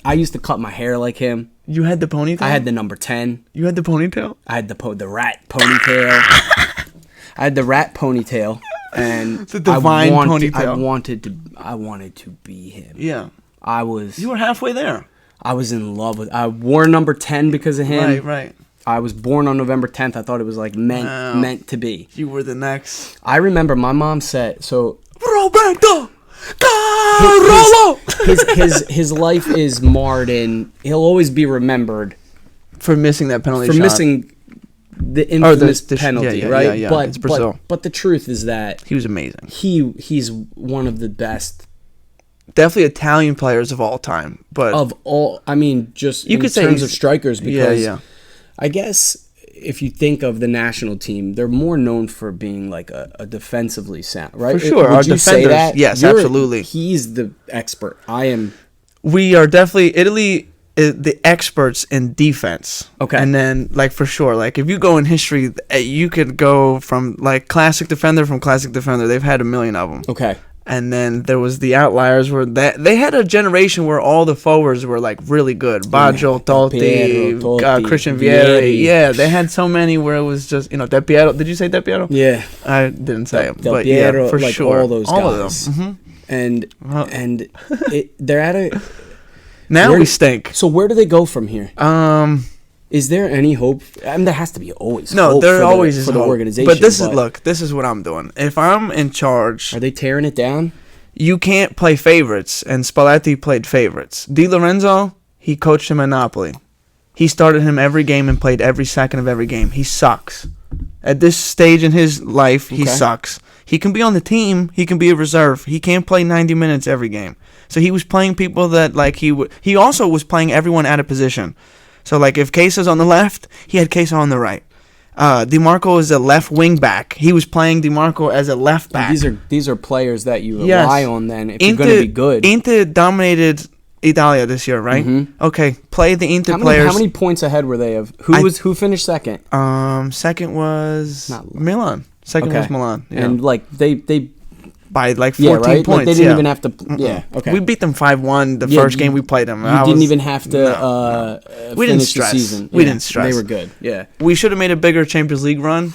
B: I used to cut my hair like him.
A: You had the ponytail?
B: I had the number 10.
A: You had the ponytail?
B: I had the rat ponytail. I had the rat ponytail, and
A: the divine ponytail.
B: I wanted to be him.
A: Yeah.
B: You
A: were halfway there.
B: I was in love with. I wore number 10 because of him.
A: Right.
B: I was born on November 10th. I thought it was like meant to be.
A: You were the next.
B: I remember my mom said so.
A: Roberto.
B: His life is marred and he'll always be remembered
A: for missing that penalty
B: for
A: shot.
B: missing the infamous penalty, right?
A: Yeah,
B: but,
A: it's Brazil.
B: but the truth is that
A: he was amazing.
B: He's one of the best,
A: definitely Italian players of all time. But
B: of all, I mean, just
A: you
B: in
A: could say
B: terms of strikers, because
A: yeah.
B: I guess if you think of the national team, they're more known for being like a defensively sound, right?
A: For sure,
B: Would
A: our
B: you say
A: defenders.
B: that?
A: Yes, absolutely.
B: He's the expert. I am.
A: We are definitely Italy. The experts in defense.
B: Okay.
A: And then, like, for sure, like, if you go in history, you could go from, like, classic defender. They've had a million of them.
B: Okay.
A: And then there was the outliers where they had a generation where all the forwards were, like, really good. Baggio, Totti, Christian Vieri. Yeah, they had so many where it was just, Del Piero. Did you say Del Piero?
B: Yeah.
A: I didn't say him.
B: Del
A: but
B: Piero,
A: yeah, for
B: like
A: sure.
B: all those guys.
A: All of them. Mm-hmm.
B: And they're at a...
A: Now we stink.
B: So where do they go from here? Is there any hope? I mean, there has to be always
A: no,
B: hope
A: there
B: for
A: always is
B: the
A: hope.
B: organization.
A: But this is what I'm doing. If I'm in charge,
B: are they tearing it down?
A: You can't play favorites, and Spalletti played favorites. Di Lorenzo, he coached him at Napoli. He started him every game and played every second of every game. He sucks. At this stage in his life, he sucks. He can be on the team. He can be a reserve. He can't play 90 minutes every game. So he was playing people that, like, he also was playing everyone out of position. So, like, if Quesa's on the left, he had Quesa on the right. DiMarco is a left wing back. He was playing DiMarco as a left back.
B: These are players that you rely on then if you're going to be good.
A: Inter dominated Italia this year, right? Mm-hmm. Okay, play the Inter players.
B: How many points ahead were they of? Who finished second?
A: Second was Milan. Second was Milan. Yeah.
B: And like they
A: by like 14 points.
B: Like they didn't even have to. Yeah. Okay.
A: We beat them 5-1 the first game we played them.
B: You didn't even have to.
A: We didn't stress.
B: The season.
A: We didn't stress.
B: They were good. Yeah.
A: We should have made a bigger Champions League run,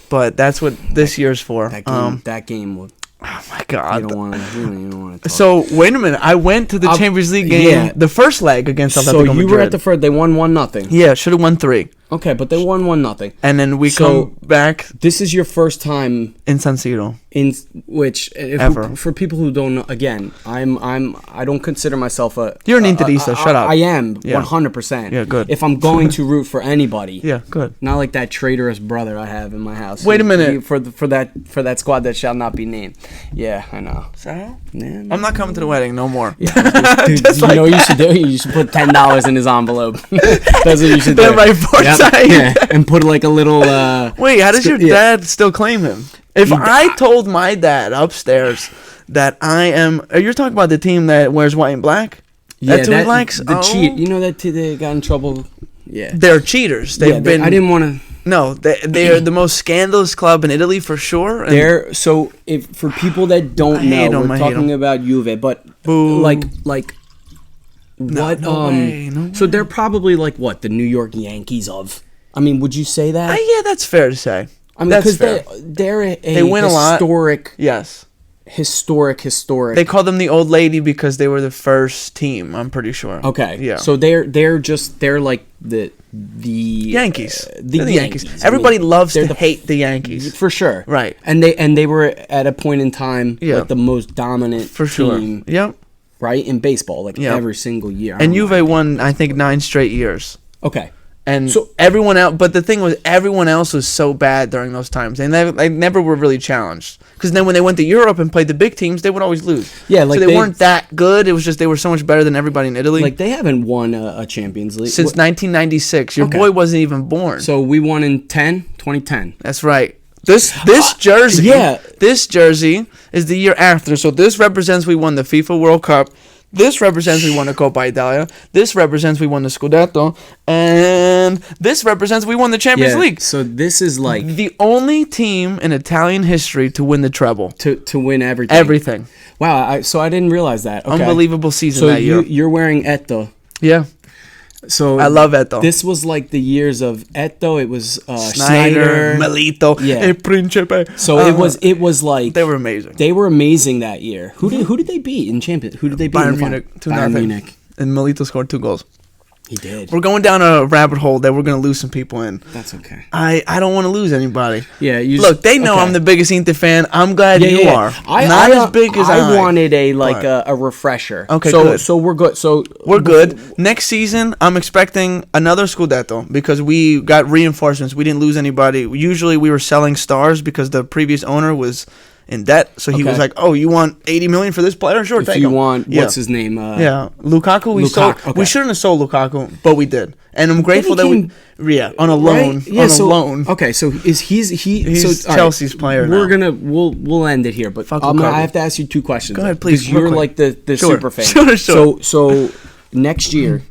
A: but that's what this year's for.
B: That game would.
A: Oh my God!
B: You don't want to.
A: So wait a minute. I went to the Champions League game, the first leg against Atletico Madrid.
B: So you were at the first. They won 1-0.
A: Yeah, should have won 3.
B: Okay, but they won 1-0.
A: And then we come back.
B: This is your first time
A: in San Siro.
B: In which
A: ever.
B: For people who don't know, again, I don't consider myself a.
A: You're an Interista. Shut up.
B: I am 100%.
A: Yeah, good.
B: If I'm going to root for anybody.
A: Yeah, good.
B: Not like that traitorous brother I have in my house.
A: Wait a minute.
B: For that squad that shall not be named. Yeah, I know.
A: So? Yeah, I'm not coming to the wedding no more.
B: Yeah, dude, you know what you should do? You should put $10 in his envelope. That's what you should do.
A: Right foresight.
B: Yeah, and put like a little.
A: Wait, how does your dad still claim him? If I told my dad upstairs that I am, you're talking about the team that wears white and black.
B: Yeah,
A: that's who he likes.
B: The cheat. You know that they got in trouble. Yeah,
A: they're cheaters. They've been.
B: I didn't want to.
A: No, they are the most scandalous club in Italy for sure.
B: They're so if for people that don't know, we're talking about Juve, but like. What so they're probably like what the New York Yankees of. I mean, would you say that?
A: Yeah, that's fair to say.
B: I mean, because they
A: win
B: historic,
A: a lot. Yes.
B: Historic.
A: They call them the old lady because they were the first team. I'm pretty sure.
B: Okay.
A: Yeah.
B: So they're like the
A: Yankees.
B: The Yankees.
A: Everybody loves to hate the Yankees
B: for sure.
A: Right.
B: And they were at a point in time like the most dominant
A: for sure.
B: team.
A: Yep.
B: Right in baseball, like every single year.
A: And Juve won, I think, 9 straight years.
B: Okay.
A: And so everyone else, but the thing was, everyone else was so bad during those times. They never were really challenged. Because then when they went to Europe and played the big teams, they would always lose.
B: Yeah, like
A: so they weren't that good. It was just they were so much better than everybody in Italy.
B: Like they haven't won a Champions League
A: since 1996. Your boy wasn't even born.
B: So we won in 2010.
A: That's right. This jersey, this jersey is the year after. So this represents we won the FIFA World Cup. This represents we won the Coppa Italia. This represents we won the Scudetto. And this represents we won the Champions League.
B: So this is like
A: the only team in Italian history to win the treble.
B: To win everything.
A: Everything.
B: Wow, so I didn't realize that. Okay.
A: Unbelievable season that year.
B: So you're wearing Etto.
A: Yeah.
B: So
A: I love Etto.
B: This was like the years of Etto. It was
A: Snyder, Melito, Principe.
B: So it was like
A: they were amazing.
B: They were amazing that year. Who did they beat in Champions? Who did they beat?
A: Bayern Munich.
B: Bayern Munich.
A: And Melito scored 2 goals.
B: He did.
A: We're going down a rabbit hole that we're going to lose some people in.
B: That's okay.
A: I don't want to lose anybody.
B: Yeah,
A: look, they know I'm the biggest Inter fan. I'm glad you are. Not as big as I
B: wanted a refresher.
A: Okay,
B: so,
A: good.
B: So we're good.
A: We're good. Next season, I'm expecting another Scudetto because we got reinforcements. We didn't lose anybody. Usually we were selling stars because the previous owner was in debt, so he was like, "Oh, you want 80 million for this player? Sure, take him."
B: If you want, what's his name?
A: Lukaku. We sold. Okay. We shouldn't have sold Lukaku, but we did, and I'm grateful that we on a loan. Right? Yeah, on a loan.
B: Okay, so he's
A: Chelsea's player.
B: We'll end it here, but I have to ask you two questions.
A: Go ahead, please.
B: You're like the super fan.
A: Sure.
B: So next year,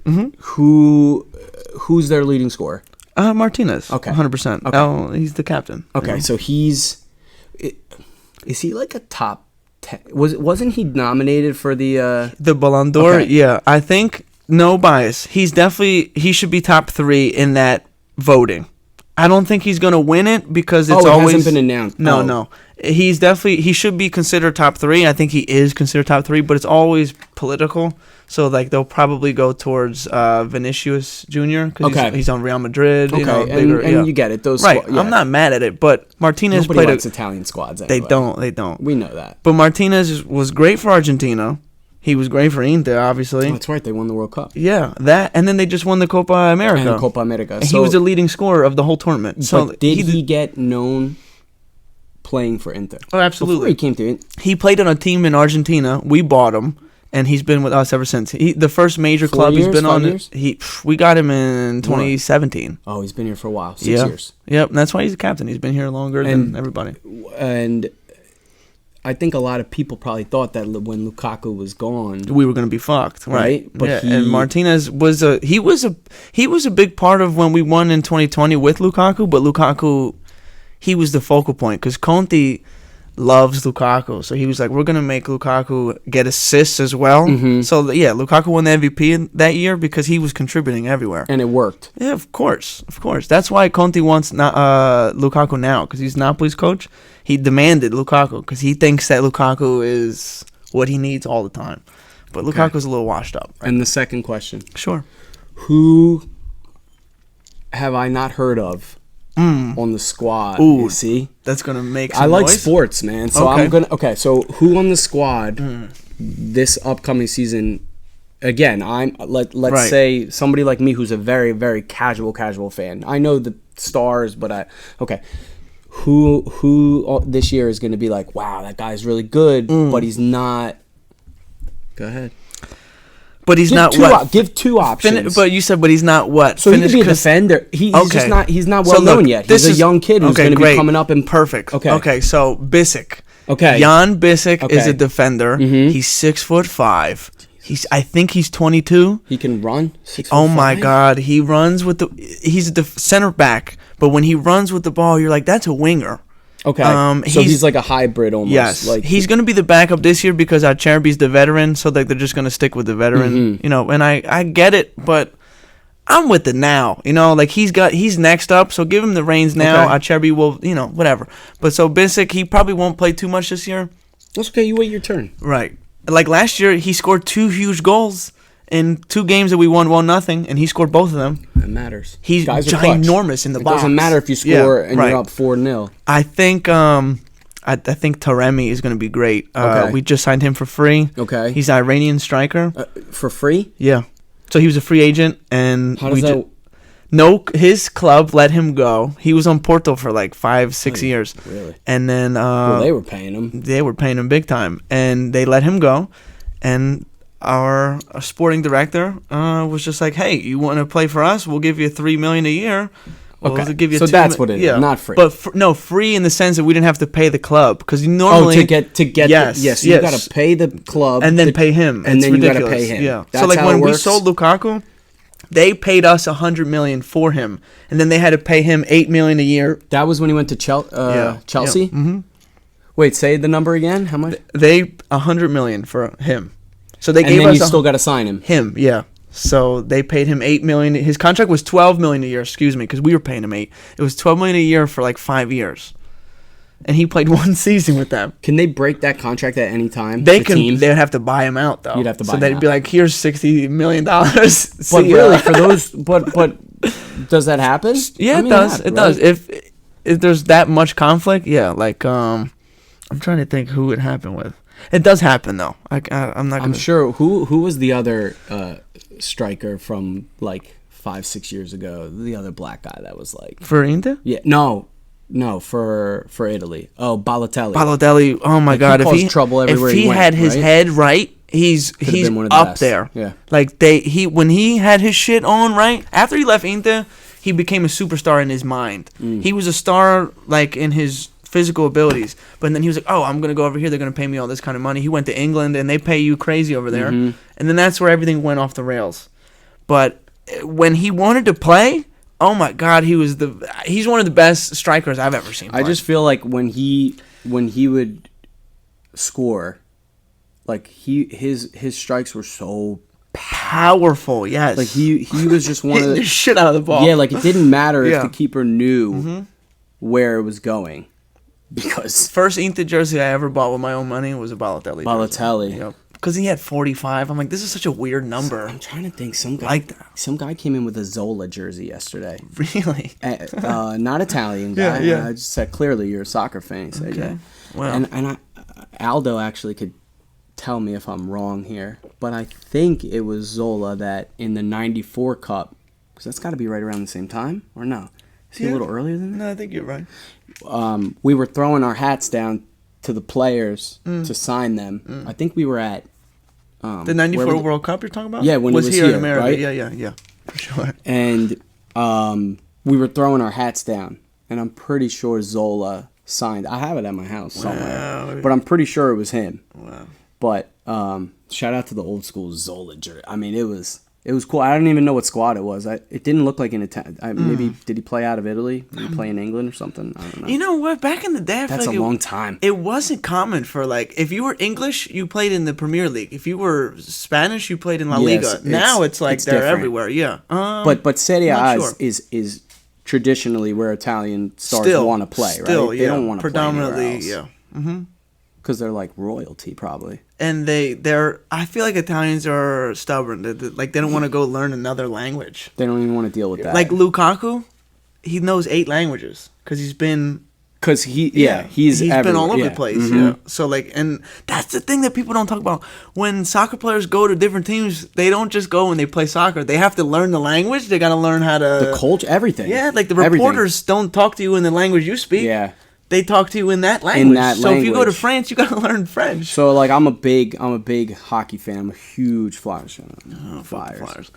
B: who's their leading scorer?
A: Martinez.
B: Okay,
A: 100%. Okay. Oh, he's the captain.
B: Okay, so is he like a top 10? Wasn't he nominated for the
A: Ballon d'Or? Okay. Yeah, I think no bias. He should be top 3 in that voting. I don't think he's going to win it because it
B: hasn't been announced.
A: No. He should be considered top 3. I think he is considered top 3, but it's always political. So like they'll probably go towards Vinicius Jr. because he's on Real Madrid.
B: Okay, you get it. Those
A: right. I'm not mad at it, but Martinez
B: Nobody likes Italian squads. Anyway.
A: They don't.
B: We know that.
A: But Martinez was great for Argentina. He was great for Inter, obviously.
B: Oh, that's right. They won the World Cup.
A: Yeah, that, and then they just won the Copa America.
B: And
A: he was the leading scorer of the whole tournament. So
B: did he get known playing for Inter?
A: Oh, absolutely.
B: Before he came to Inter.
A: He played on a team in Argentina. We bought him. And he's been with us ever since. The first major club he's been on. We got him in 2017.
B: Oh, he's been here for a while. 6 years.
A: Yep, and that's why he's a captain. He's been here longer than everybody.
B: And I think a lot of people probably thought that when Lukaku was gone,
A: we were going to be fucked, right?
B: But
A: and Martinez was a big part of when we won in 2020 with Lukaku. But Lukaku, he was the focal point because Conte loves Lukaku, so he was like, we're gonna make Lukaku get assists as well. So yeah, Lukaku won the MVP that year because he was contributing everywhere,
B: and it worked.
A: Yeah, of course. That's why Conte wants Lukaku now, because he's Napoli's coach. He demanded Lukaku because he thinks that Lukaku is what he needs all the time, but Lukaku's a little washed up.
B: Right? And the second question,
A: sure,
B: who have I not heard of on the squad?
A: Ooh,
B: you see,
A: that's gonna make some
B: I like
A: noise.
B: Sports, man. So so who on the squad this upcoming season? Again, let's say somebody like me who's a very, very casual fan. I know the stars, but who this year is going to be like, wow, that guy's really good, but he's not. Go ahead.
A: But he's not what?
B: Give two options.
A: But you said, but he's not what?
B: So he could be a defender. He's just not. He's not well known yet. He's a young kid who's going to be coming up.
A: Perfect. Okay. So Bissek.
B: Okay.
A: Jan Bissek is a defender. He's 6'5". I think he's 22.
B: He can run. 6'5".
A: Oh my God, he runs with the. He's the center back, but when he runs with the ball, you're like, that's a winger.
B: Okay, so he's like a hybrid almost.
A: Yes, he's going to be the backup this year because Acerbi's the veteran, so they're just going to stick with the veteran. And I get it, but I'm with it now. He's next up, so give him the reins now. Acerbi will, whatever. But so Bissek, he probably won't play too much this year.
B: That's okay. You wait your turn.
A: Right. Like last year, he scored 2 huge goals in 2 games that we won 1-0, and he scored both of them.
B: It matters.
A: He's ginormous in the box.
B: It doesn't matter if you score and you're up 4-0.
A: I think Taremi is going to be great. We just signed him for free.
B: Okay.
A: He's an Iranian striker.
B: For free?
A: Yeah. So he was a free agent, and
B: how does that?
A: No, his club let him go. He was on Porto for like 5-6 years.
B: Really?
A: And then
B: they were paying him.
A: They were paying him big time, and they let him go, and our sporting director was just like, "Hey, you want to play for us? We'll give you $3 million a year."
B: We'll give you so that's what it is, not free.
A: But free in the sense that we didn't have to pay the club because normally
B: to get yes, you got to pay the club
A: and then pay him,
B: and then
A: ridiculous.
B: You got to pay him.
A: Yeah.
B: That's
A: so like when we sold Lukaku, they paid us $100 million for him, and then they had to pay him $8 million a year.
B: That was when he went to Chelsea.
A: Yeah. Mm-hmm.
B: Wait, say the number again. How much?
A: They $100 million for him. So they gave us.
B: And then you still got to sign him.
A: Him, yeah. So they paid him $8 million. His contract was $12 million a year. Excuse me, because we were paying him $8. It was $12 million a year for like 5 years. and he played 1 season with them.
B: Can they break that contract at any time?
A: They can. They'd have to buy him out though.
B: You'd have to buy
A: so
B: him
A: they'd
B: out.
A: be like, here's $60 million.
B: But really, for those, but does that happen?
A: Yeah,
B: I mean,
A: it does. It
B: right?
A: does. If there's that much conflict, yeah. Like I'm trying to think who it happened with. It does happen though. I'm not.
B: I'm sure. Who was the other striker from like 5-6 years ago? The other black guy that was like
A: for Inter.
B: Yeah, no, for Italy. Oh, Balotelli.
A: Balotelli. Oh my God!
B: He caused trouble everywhere
A: if he
B: he went,
A: had his
B: right?
A: head right, he's
B: been one of the
A: up
B: best.
A: there.
B: Yeah.
A: Like when he had his shit on right after he left Inter, he became a superstar in his mind. He was a star like in his physical abilities, but then he was like, oh, I'm gonna go over here, they're gonna pay me all this kind of money. He went to England and they pay you crazy over there, and then that's where everything went off the rails. But when he wanted to play, oh my God, he's one of the best strikers I've ever seen play.
B: I just feel like when he would score, like his strikes were so
A: powerful. Yes,
B: like he was just one of
A: the shit out of the ball.
B: Yeah, like it didn't matter
A: Yeah.
B: if the keeper knew where it was going. Because
A: first Inter jersey I ever bought with my own money was a Balotelli.
B: Balotelli.
A: Yep. Because he had 45. I'm like, this is such a weird number.
B: I'm trying to think. Some guy
A: like that.
B: Some guy came in with a Zola jersey yesterday.
A: Really?
B: Not Italian guy.
A: Yeah.
B: I just said clearly you're a soccer fan. He said,
A: Okay.
B: yeah.
A: Wow.
B: And Aldo actually could tell me if I'm wrong here, but I think it was Zola that in the '94 Cup, because that's got to be right around the same time, or no? Is he a little earlier than that?
A: No, I think you're right.
B: We were throwing our hats down to the players to sign them. I think we were at
A: The 94 World Cup you're talking about?
B: Yeah, when
A: was
B: he was
A: here in
B: here,
A: America.
B: right?
A: Yeah, for sure.
B: And we were throwing our hats down, and I'm pretty sure Zola signed. I have it at my house somewhere, but I'm pretty sure it was him.
A: Wow.
B: But shout out to the old school Zola jersey. I mean, it was cool. I don't even know what squad it was. It didn't look like an Italian. Maybe did he play out of Italy? Did he play in England or something? I don't know.
A: You know what? Back in the day, I feel
B: That's
A: like
B: a long time.
A: It wasn't common for like if you were English, you played in the Premier League. If you were Spanish, you played in La Liga. Now it's like they're
B: different.
A: everywhere. Yeah.
B: But Serie A
A: sure.
B: is traditionally where Italian stars want to play, right? They don't want to play
A: predominantly,
B: anywhere else. Because they're like royalty, probably.
A: And they're. I feel like Italians are stubborn. They don't want to go learn another language.
B: They don't even want to deal with that.
A: Like Lukaku, he knows 8 languages because he's been.
B: Because he's
A: been all over the place.
B: Mm-hmm.
A: Yeah. So like, and that's the thing that people don't talk about. When soccer players go to different teams, they don't just go and they play soccer. They have to learn the language. They got to learn how to
B: the culture, everything.
A: Yeah, like the reporters don't talk to you in the language you speak.
B: Yeah.
A: They talk to you in that language. So if you go to
B: language.
A: France, you got to learn French.
B: So like, I'm a big hockey fan. I'm a huge Flyers fan. Flyers.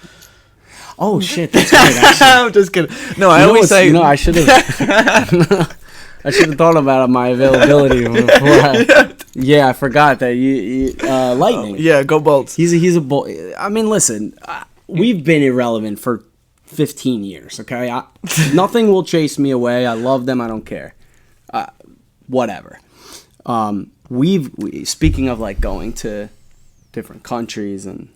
B: Oh shit, that's right. Actually.
A: I'm just kidding. No, I always say.
B: I should have. I should have thought about my availability before. Yeah, I forgot that you Lightning.
A: Yeah, go Bolts.
B: He's a bull. I mean, listen, we've been irrelevant for 15 years. Okay, nothing will chase me away. I love them. I don't care. Whatever. Speaking of like going to different countries and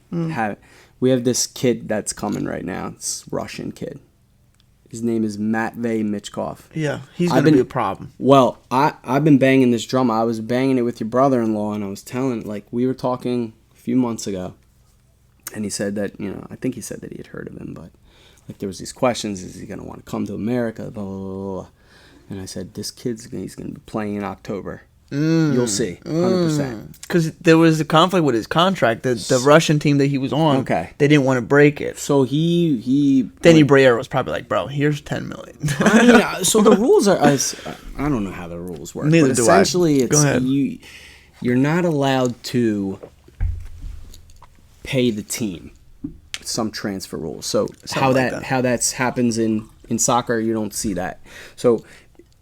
B: we have this kid that's coming right now. It's a Russian kid. His name is Matvey Michkov.
A: Yeah, he's gonna be a problem.
B: Well, I've been banging this drum. I was banging it with your brother-in-law, and I was telling, like, we were talking a few months ago, and he said that, I think he said that he had heard of him, but like there was these questions: is he gonna want to come to America? Blah blah blah. Blah. And I said, this he's gonna be playing in October. You'll see, 100%.
A: Because there was a conflict with his contract. The Russian team that he was on, they didn't want to break it.
B: So he
A: Danny Breyer was probably like, bro, here's $10 million.
B: I mean, so the rules are, I don't know how the rules work.
A: Neither
B: but
A: do
B: essentially,
A: I. Go ahead.
B: You're not allowed to pay the team some transfer rules. So how that happens in soccer, you don't see that. So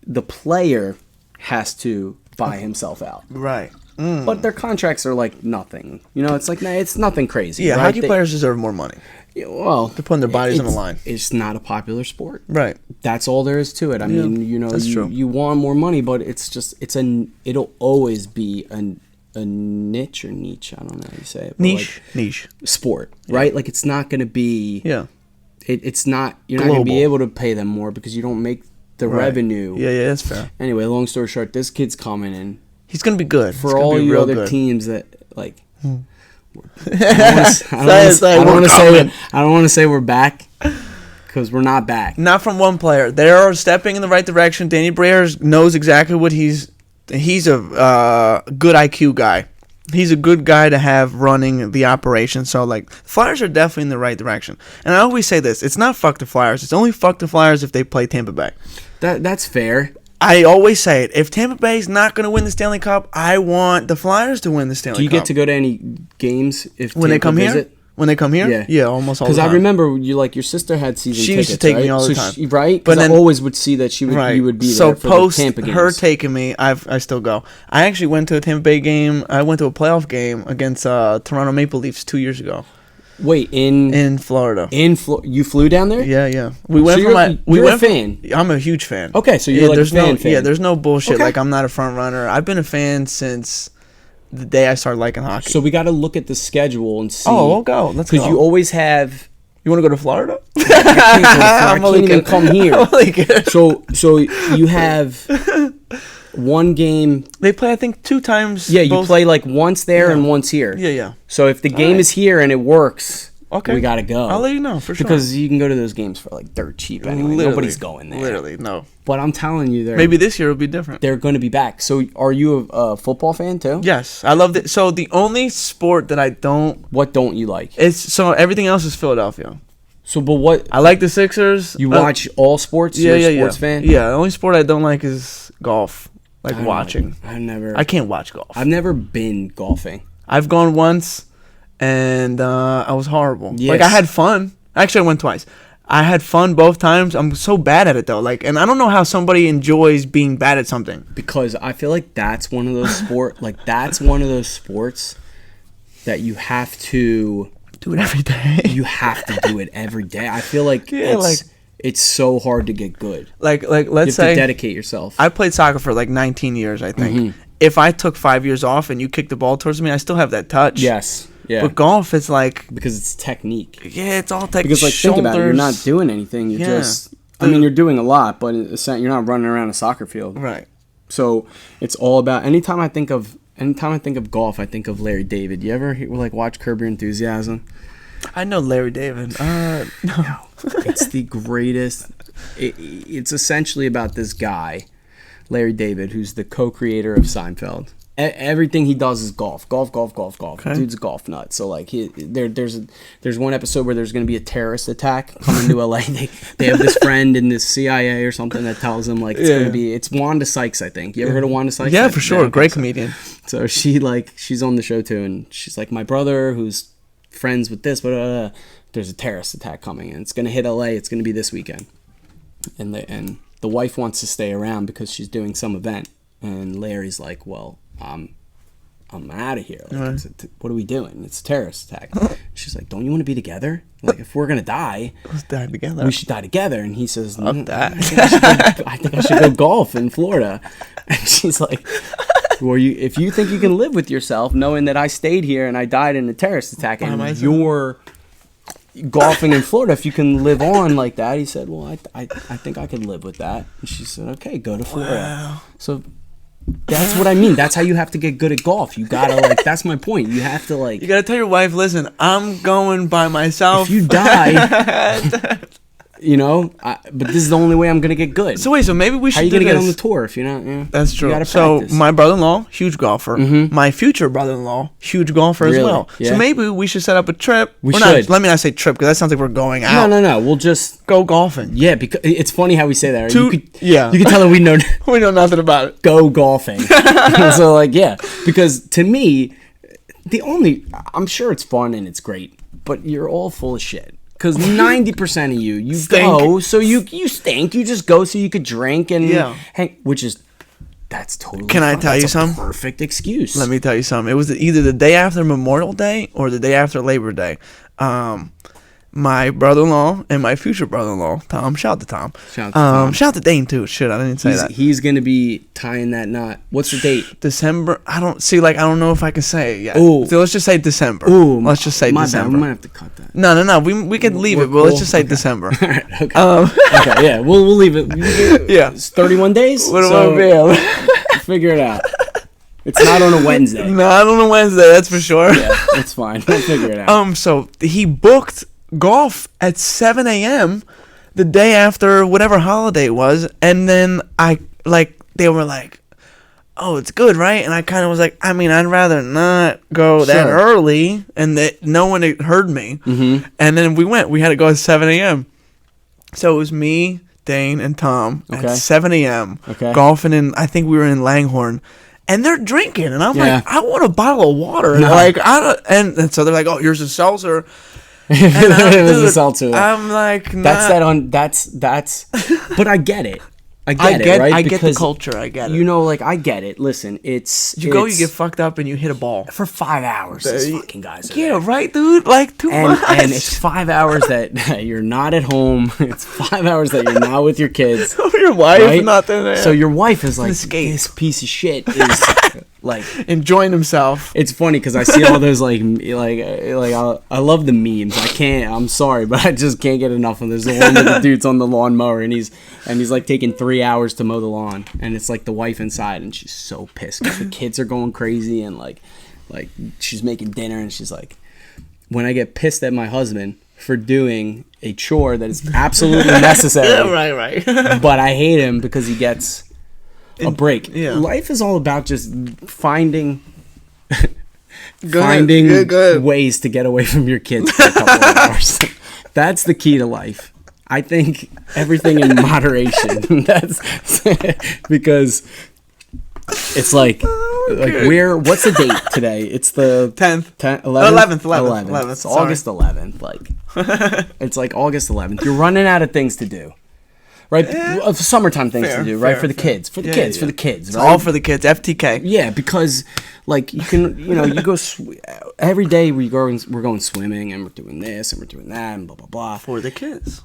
B: the player has to buy himself out.
A: Right.
B: But their contracts are like nothing. It's like it's nothing crazy.
A: Yeah,
B: right?
A: hockey players deserve more money.
B: Well,
A: they're putting their bodies on the line.
B: It's not a popular sport.
A: Right.
B: That's all there is to it. I mean,
A: that's true.
B: You want more money, but it'll always be a niche or niche. I don't know how you say it.
A: Niche
B: sport, right? Like it's not going to be.
A: Yeah.
B: It's not. You're not going to be able to pay them more because you don't make the revenue.
A: Yeah, that's fair.
B: Anyway, long story short, this kid's coming in.
A: He's gonna be good
B: For all you other teams that like. I don't want to say we're back because we're not back.
A: Not from one player. They are stepping in the right direction. Danny Briere knows exactly what he's a good IQ guy. He's a good guy to have running the operation. So, like, Flyers are definitely in the right direction. And I always say this. It's not fuck the Flyers. It's only fuck the Flyers if they play Tampa Bay.
B: That's fair.
A: I always say it. If Tampa Bay's not going to win the Stanley Cup, I want the Flyers to win the Stanley Cup.
B: Do you get to go to any games
A: when they come
B: visit?
A: here? When they come here? Yeah, almost all the time.
B: Because I remember your sister had season tickets,
A: she used to take me all the time.
B: Right? Because I always would see that you would be there for the Tampa games.
A: Her taking me, I still go. I actually went to a Tampa Bay game. I went to a playoff game against Toronto Maple Leafs 2 years ago.
B: Wait, in
A: Florida.
B: You flew down there?
A: Yeah. We went
B: you're a fan.
A: I'm a huge fan.
B: Okay, so you're a fan.
A: Yeah, there's no bullshit. Okay. Like, I'm not a front runner. I've been a fan since the day I started liking hockey.
B: So we got to look at the schedule and see.
A: Oh, we'll go. Let's go.
B: Because you always have.
A: You want to go to Florida?
B: I can't even come here. So you have one game.
A: They play, I think, 2 times.
B: Yeah, you play like once there and once here.
A: Yeah.
B: So if the game is here and it works, we got to go.
A: I'll let you know, for sure.
B: Because you can go to those games for like dirt cheap anyway. Nobody's going there.
A: Literally, no.
B: But I'm telling you,
A: maybe this year will be different.
B: They're going to be back. So are you a football fan too?
A: Yes, I love it. So the only sport that I don't...
B: What don't you like?
A: So everything else is Philadelphia.
B: So, but what...
A: I like the Sixers.
B: You watch all sports? You're a sports fan?
A: Yeah, the only sport I don't like is golf. Like watching.
B: I
A: can't watch golf.
B: I've never been golfing.
A: I've gone once, and I was horrible.
B: Yes.
A: Like, I had fun. Actually, I went twice. I had fun both times. I'm so bad at it, though. Like, and I don't know how somebody enjoys being bad at something.
B: Because I feel like that's one of those that's one of those sports that you have to
A: do it every day.
B: You have to do it every day. I feel like it's so hard to get good.
A: Like let's
B: you have
A: say
B: to dedicate yourself.
A: I played soccer for like 19 years, I think.
B: Mm-hmm.
A: If I took 5 years off and you kicked the ball towards me, I still have that touch.
B: Yes. Yeah.
A: But golf, it's like...
B: Because it's technique.
A: Yeah, it's all technique.
B: Because, like, think about it. You're not doing anything. You're just... I mean, you're doing a lot, but you're not running around a soccer field.
A: Right.
B: So, it's all about... Anytime I think of golf, I think of Larry David. You ever, watch Curb Your Enthusiasm?
A: I know Larry David. No.
B: It's the greatest... It's essentially about this guy, Larry David, who's the co-creator of Seinfeld. Everything he does is golf. Okay. Dude's a golf nut. So like there's one episode where there's going to be a terrorist attack coming to LA. They have this friend in the CIA or something that tells them like it's Wanda Sykes, I think. You ever heard of Wanda Sykes?
A: Yeah, for sure. Great comedian.
B: So she's on the show too, and she's like, my brother who's friends with this, but there's a terrorist attack coming and it's going to hit LA. It's going to be this weekend. And the wife wants to stay around because she's doing some event, and Larry's like, well, I'm out of here. Like, what are we doing? It's a terrorist attack. She's like, don't you want to be together? Like, if we're gonna die,
A: let's die together.
B: We should die together. And he says,
A: I
B: think I should go golf in Florida. And she's like, well, if you think you can live with yourself, knowing that I stayed here and I died in a terrorist attack, and you're golfing in Florida, if you can live on like that, he said, well, I think I could live with that. And she said, okay, go to Florida.
A: Wow.
B: So that's what I mean. That's how you have to get good at golf. You gotta that's my point. You have to you
A: gotta tell your wife, listen, I'm going by myself.
B: If you die, but this is the only way I'm gonna get good.
A: So wait, maybe we should.
B: How are you gonna get on the tour if you're not?
A: That's true. You so my brother-in-law, huge golfer. Mm-hmm. My future brother-in-law, huge golfer as well. Yeah. So maybe we should set up a trip.
B: We should.
A: Let me not say trip because that sounds like we're going out.
B: No. We'll just
A: go golfing.
B: Yeah, because it's funny how we say that. Right?
A: You
B: can tell that we know
A: we know nothing about it.
B: Go golfing. So because to me, I'm sure it's fun and it's great, but you're all full of shit. Because 90% of you
A: stink.
B: Go, so you stink. You just go so you could drink and hang, that's totally.
A: Can I tell you something?
B: Perfect excuse.
A: Let me tell you something. It was either the day after Memorial Day or the day after Labor Day. my brother-in-law and my future brother-in-law, Tom. Shout out to Tom. Shout out to Dane too. Shit, I didn't say that.
B: He's gonna be tying that knot. What's the date?
A: December. I don't know if I can say it yet.
B: Ooh.
A: So let's just say December.
B: Ooh,
A: let's just say
B: my
A: December.
B: bad. We might have to cut that.
A: No. We can leave it, but let's just say December.
B: All right. Okay. Okay. Yeah, we'll leave it.
A: Yeah.
B: It's 31 days.
A: What do
B: so
A: I feel?
B: Figure it out. It's not on a Wednesday.
A: Not on a Wednesday. That's for sure.
B: Yeah, it's fine. We'll figure it out.
A: So he booked golf at 7 a.m. the day after whatever holiday it was, and then they were like, "Oh, it's good, right?" And I kind of was like, "I mean, I'd rather not go that early," and that no one had heard me.
B: Mm-hmm.
A: And then we went. We had to go at 7 a.m. So it was me, Dane, and Tom at 7 a.m. Golfing in. I think we were in Langhorne. And they're drinking, and I'm like, I want a bottle of water.
B: No.
A: Like, and so they're like, "Oh, here's a seltzer."
B: It was a seltzer.
A: I'm like, nah.
B: That's. But I get it. I get it, right?
A: I get the culture. I get it.
B: You know, like, I get it. Listen,
A: you get fucked up, and you hit a ball
B: for 5 hours. These fucking guys are
A: there. Right, dude. Like, too much.
B: And it's 5 hours that you're not at home. It's 5 hours that you're not with your kids.
A: Your wife
B: right?
A: not there.
B: So your wife is like, this piece of shit is like
A: enjoying himself.
B: It's funny because I see all those like I love the memes. I'm sorry, but I just can't get enough of. There's the one with the dude's on the lawnmower and he's like taking 3 hours to mow the lawn, and it's like the wife inside and she's so pissed because the kids are going crazy and like she's making dinner and she's like, when I get pissed at my husband for doing a chore that is absolutely necessary.
A: Yeah, right.
B: But I hate him because he gets a break.
A: Yeah.
B: Life is all about just finding
A: Good.
B: ways to get away from your kids for a couple of hours. That's the key to life. I think everything in moderation. That's because it's like what's the date today? It's the
A: 10th.
B: 11th. It's August 11th. Like it's like August 11th. You're running out of things to do. Right? Summertime things to do, right? For the kids. For the kids.
A: It's
B: right?
A: all for the kids. FTK.
B: Yeah, because like you can, you go every day we're going swimming and we're doing this and we're doing that and blah blah blah
A: for the kids.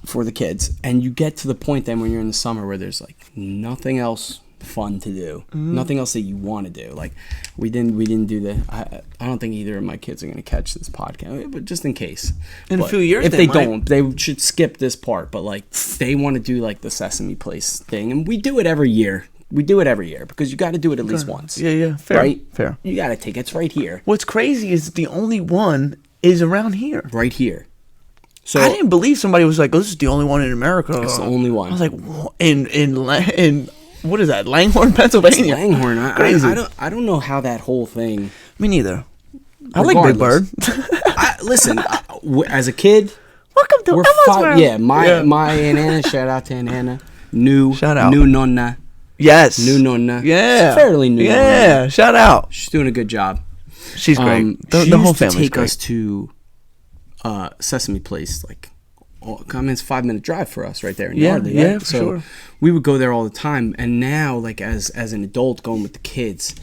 B: And you get to the point then when you're in the summer where there's like nothing else fun to do, nothing else that you want to do. Like we didn't do the. I don't think either of my kids are going to catch this podcast, but just in case,
A: in a few years,
B: if they don't, they should skip this part. But like they want to do like the Sesame Place thing, and we do it every year. Because you got to do it at least once.
A: Yeah, fair.
B: Right?
A: Fair.
B: You got to take it's right here.
A: What's crazy is the only one is around here.
B: Right here. So
A: I didn't believe somebody was like, "Oh, this is the only one in America."
B: It's the only one.
A: I was like, in what is that? Langhorne, Pennsylvania.
B: Langhorne.
A: Crazy.
B: I don't know how that whole thing.
A: Me neither. I like Big Bird.
B: Listen, as a kid,
A: welcome to
B: Emma's World. Yeah, my Aunt Anna. Shout out to Aunt Anna. New nonna.
A: Yes.
B: New nonna.
A: Yeah.
B: She's fairly new.
A: Yeah.
B: Nonna.
A: Shout out.
B: She's doing a good job.
A: She's great.
B: The whole family's
A: great.
B: Take us to Sesame Place, like. It's a 5-minute drive for us right there in Yardley.
A: Yeah,
B: right?
A: for sure.
B: We would go there all the time, and now, like as an adult going with the kids,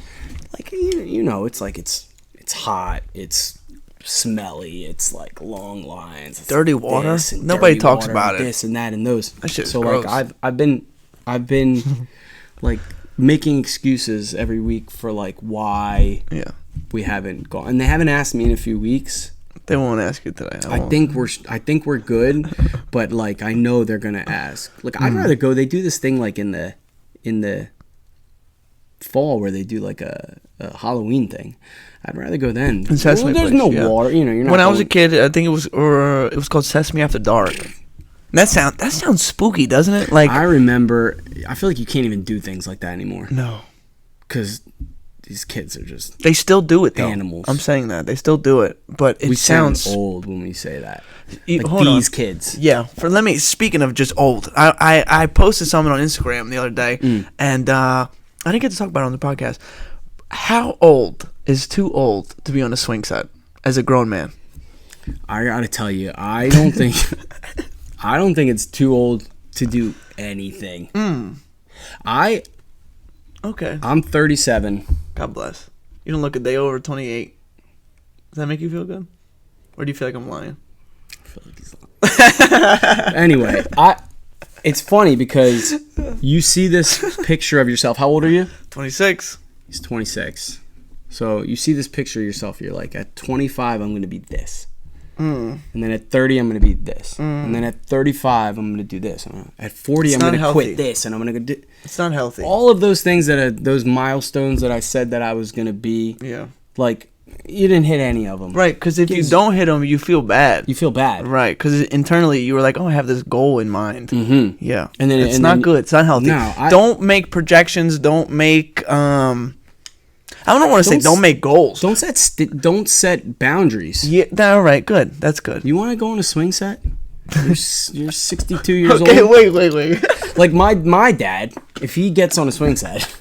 B: like it's like it's hot, it's smelly, it's like long lines, it's
A: dirty water. Nobody talks about it.
B: This and that and those.
A: That shit's
B: so
A: gross.
B: Like I've been like making excuses every week for like why we haven't gone, and they haven't asked me in a few weeks.
A: They won't ask you today.
B: I think we're good, but like I know they're gonna ask. Like I'd rather go. They do this thing like in the fall where they do like a Halloween thing. I'd rather go then.
A: There's
B: no water. You're not.
A: When I was a kid, I think it was called Sesame After Dark. That sounds spooky, doesn't it? Like
B: I remember. I feel like you can't even do things like that anymore.
A: No,
B: because these kids are just...
A: They still do it, though.
B: Animals.
A: I'm saying that. They still do it, but it sounds...
B: sound old when we say that.
A: Hold on.
B: Kids.
A: Yeah. Speaking of just old, I posted something on Instagram the other day, and I didn't get to talk about it on the podcast. How old is too old to be on a swing set as a grown man?
B: I gotta tell you, I don't think it's too old to do anything.
A: Okay.
B: I'm 37.
A: God bless. You don't look a day over 28. Does that make you feel good? Or do you feel like I'm lying?
B: I feel like he's lying. Anyway, it's funny because you see this picture of yourself. How old are you?
A: 26.
B: He's 26. So you see this picture of yourself. You're like, at 25, I'm going to be this. And then at 30, I'm going to be this. And then at 35, I'm going to do this. At 40, I'm going to quit this. And I'm going to go do...
A: It's not healthy.
B: All of those things those milestones that I said that I was going to be.
A: Yeah.
B: Like, you didn't hit any of them.
A: Right, because if you don't hit them, you feel bad.
B: You feel bad.
A: Right, because internally you were like, oh, I have this goal in mind.
B: Mm-hmm.
A: Yeah.
B: And then
A: it's not good. It's not healthy.
B: No,
A: don't make projections. Don't make... I don't want to say don't make goals.
B: Don't set boundaries.
A: Yeah, all right, good. That's good.
B: You want to go on a swing set? You're 62 years
A: okay,
B: old.
A: Wait.
B: Like my dad, if he gets on a swing set,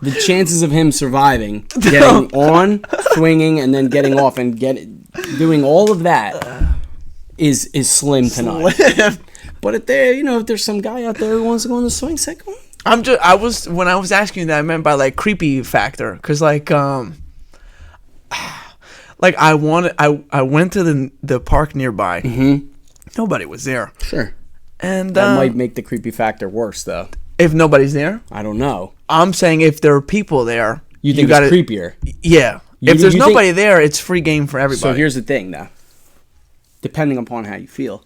B: the chances of him surviving, getting on, swinging, and then getting off and doing all of that is slim to none. But if there's some guy out there who wants to go on the swing set, go on.
A: When I was asking you that, I meant by like creepy factor, because like I went to the park nearby.
B: Mm-hmm.
A: Nobody was there.
B: Sure.
A: And
B: that might make the creepy factor worse, though.
A: If nobody's there,
B: I don't know.
A: I'm saying if there are people there,
B: you think it's creepier.
A: Yeah. If there's nobody there, it's free game for everybody.
B: So here's the thing, though. Depending upon how you feel.